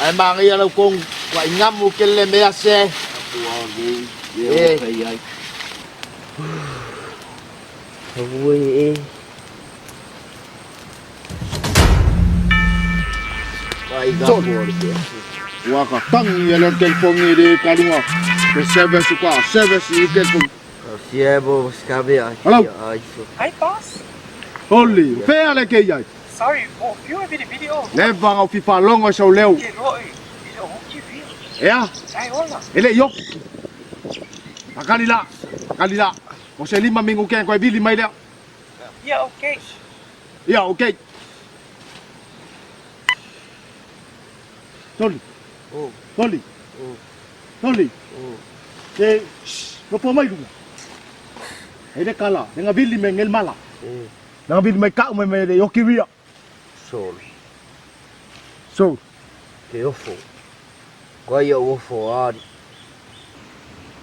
Ai mangi ala kong wa ingam mo kele me ase. Wagi. Ye okay ai. Ui. Vai ga forte. Waka tangi ala telefon ni de kalunga. Ke service ko, service ni telefon. Siebo skabe ai. Hi, boss. Holy, fe ala ke ai. Sorry, you have a video. Leva ngau fifa longo so leu. Ya. Ai, hola. Ele yo. Kalila. Mo se 5 minggu ke ko bili mai le. Yeah, okay. Ya, okay. Toli. Oh. Toli. Oh. Toli. Oh. Ke, apa mai dulu? Ele kala, dengan bili mengel mala. Dengan bili mai kau mai de yokiwia. So. Ke ofo. Ko ia ofo ari.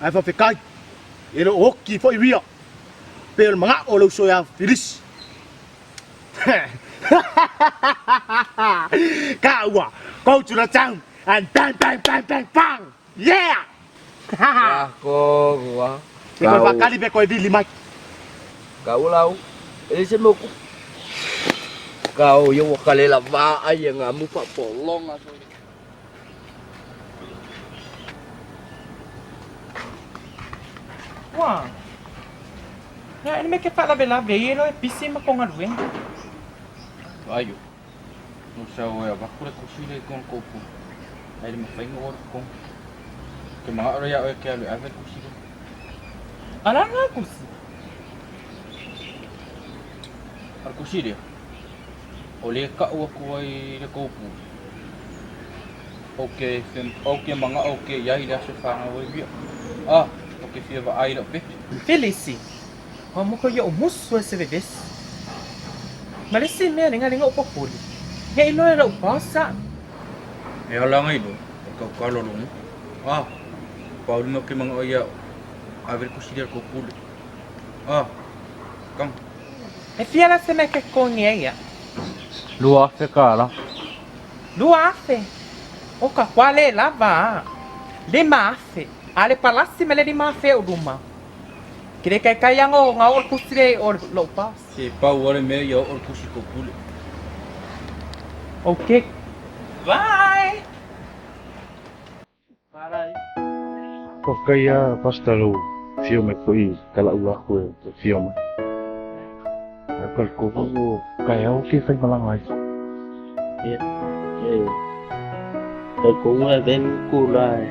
Ai fa fikai. Ele hoki foi via. Pel manga o lo so ya filis. Kawa, go to the town and bang bang bang bang bang. Yeah. Ko gua. Berapa kali be ko bili mai. Kau lau. Ele se mo kau yo kale la va ai nga mu fa polong aso. Wah. Ya, ini make fa la bela be yelo e pisi ma ko ngaduen. Ayo. No sao é ba kure kusile kon kopu. Ai me fai ngor kon. Ke ma ora ya o ke ale ave kusile. Ala nga kusi. Ar kusile. Ole ka o ko ai le kopu. Okay, okay manga okay ya ila se fa nga wi. Ah, okay fia va ai lo pe. Felici. Como ko yo muso ese bebês. Mas esse me linga o populi. Ya ilo era o passa. E ala ngai do. Ka ka lo lo. Ah. Paul no ke manga ya ave kusile ko pul. Ah. Kang. E fia la se me ke con ella. Lua fe kala. Luafe. O ka quale lava. Le mafe. Ale palassi me le di mafe o duma. Kire kai kai ngo ngau kusire o lo pas. Se pa ore me ya or kusi ko pul. Okay. Bye. Bye. Ko kaya pastalo filme foi kala ua ko filme. Akal ko kaya o ke fai malangai. Tôi cũng bên cô là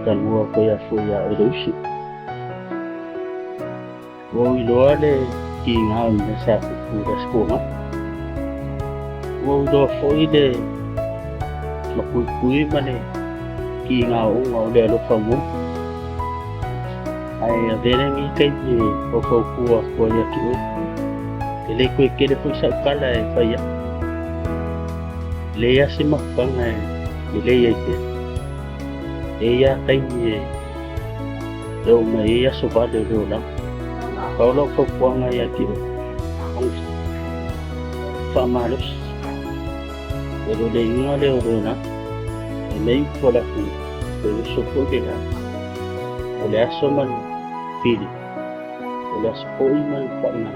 cần mua cái phôi ở đối xử ngồi đó để chỉ ngào để sạc phụ để school á ngồi đó phôi để mà cuối mà này chỉ ngào để lúc phòng ngủ ai về đây nghĩ cái gì có của nhà kiểu cái lấy quê kia để phôi sạc cá lại phải vậy leai si makanga i leai te eia taimi do ma eia so va de do la ko lo ko kwanga ya ki ong famalos do le inga le do na e nei ko la ku do so ko de na o le aso man fili o le aso ko i man pa na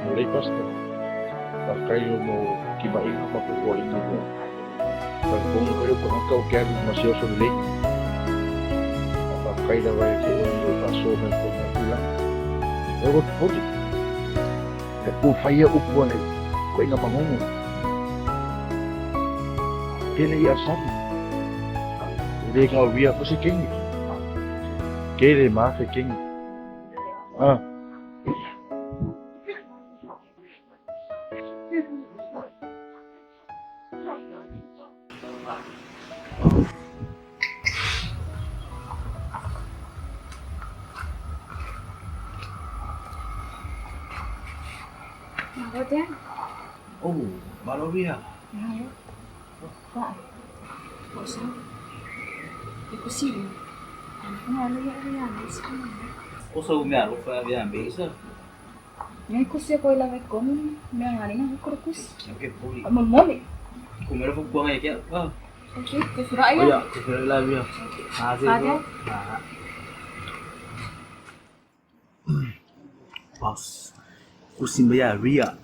o le pasta Kayo mo kibain ang mapukuha mo. Kung kayo po ang kaugyan masyo sa ulit, kayo na ba yung pasoman po na bilang? Ewan po din. Kung faya upuan ay kayo nga mangungo. Kaya iasan. Hindi nga uwiya ko si King. Kaya ma si King. Ah. Oh, Malavia. Pak, kok sao? Itu sih, anak nggak lihat sekarang. Có sâu mẹ lúc về làm bế sao? Ngai kusi ko ila ko me ngani na ko kusi. Okay, boleh. Amon mole. Kung meron pong buwang ay kaya. Okay, kusura Oh ya. ya, kusura lang ya. Ada. Boss. Kusin ba ya, Ria?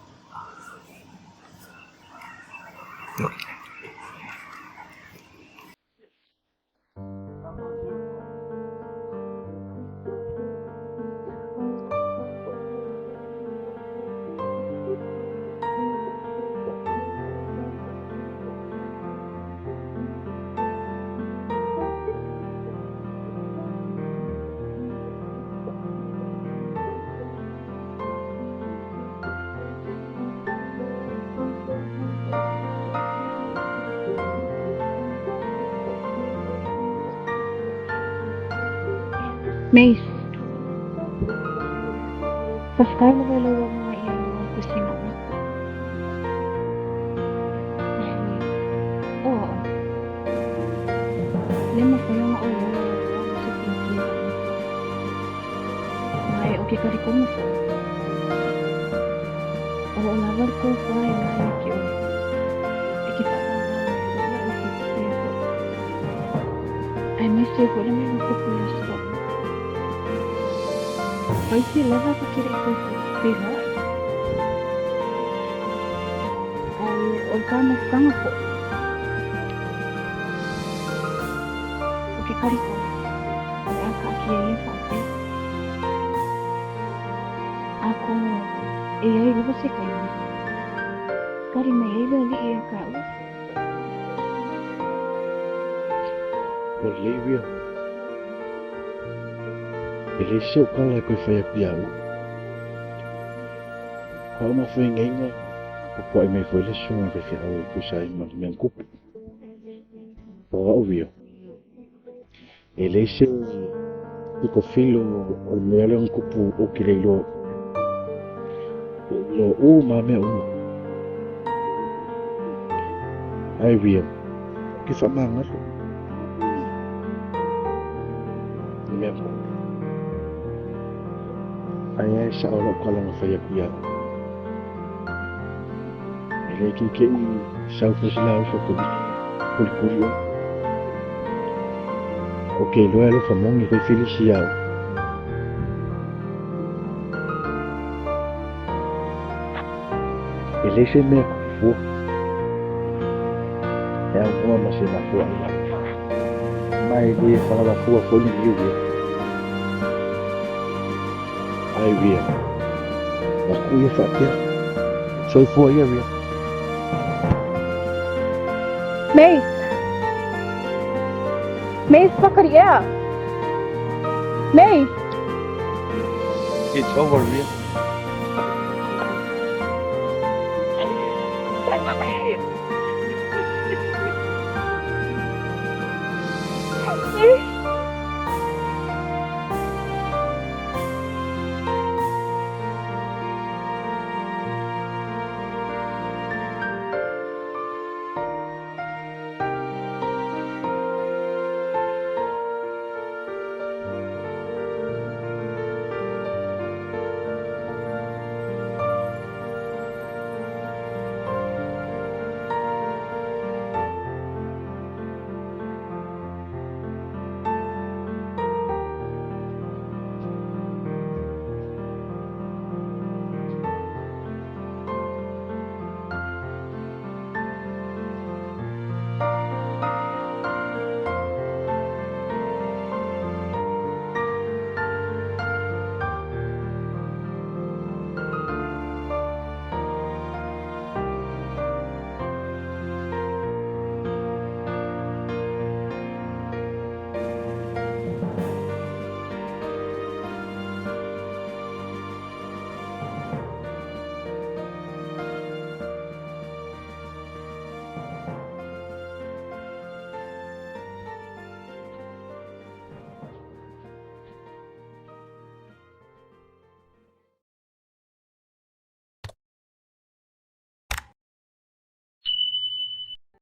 Mace. Pascal mo kaya lawa mga iyan ng kusina mo? Oo. Lima ko yung maulo sa pinti. Ay, okay ka rin mo. Oo, lawan ko pa ay nahayaki o. Ikita ko na ay miss you ko naman yung kupulas ko. Ay sila na pakiri ko sila. Ay, huwag ka magkang ako. Okay, kari ko. Ay, akakiyaya sa akin. Ako, iyay ko kasi kayo. Kari may ilali iya ka. Olivia. Eliseu kala koe whai api au. Kau ma whai ngainga. Kua i mei whai lesu ma whai au e kusai ma meang kupu. Pora o vio. Eliseu i ko filo o mea leong kupu o ki reilo. Lo o ma mea uma. Ai vio. Ki whamangalo. Mea kupu. Ai sa ora kala nga whai api au. Ele ki ke i sau whasila au whakuri. Ok, loa alofa mongi koe whilisi au. Ele se mea kufua. E au mua ma se mafua ila. Mai lie whakalafua whoni liu. Ai via. Waku ia whapea. Soifua ia via. Mace! Mace, pakari ia! Mace! It's over, via.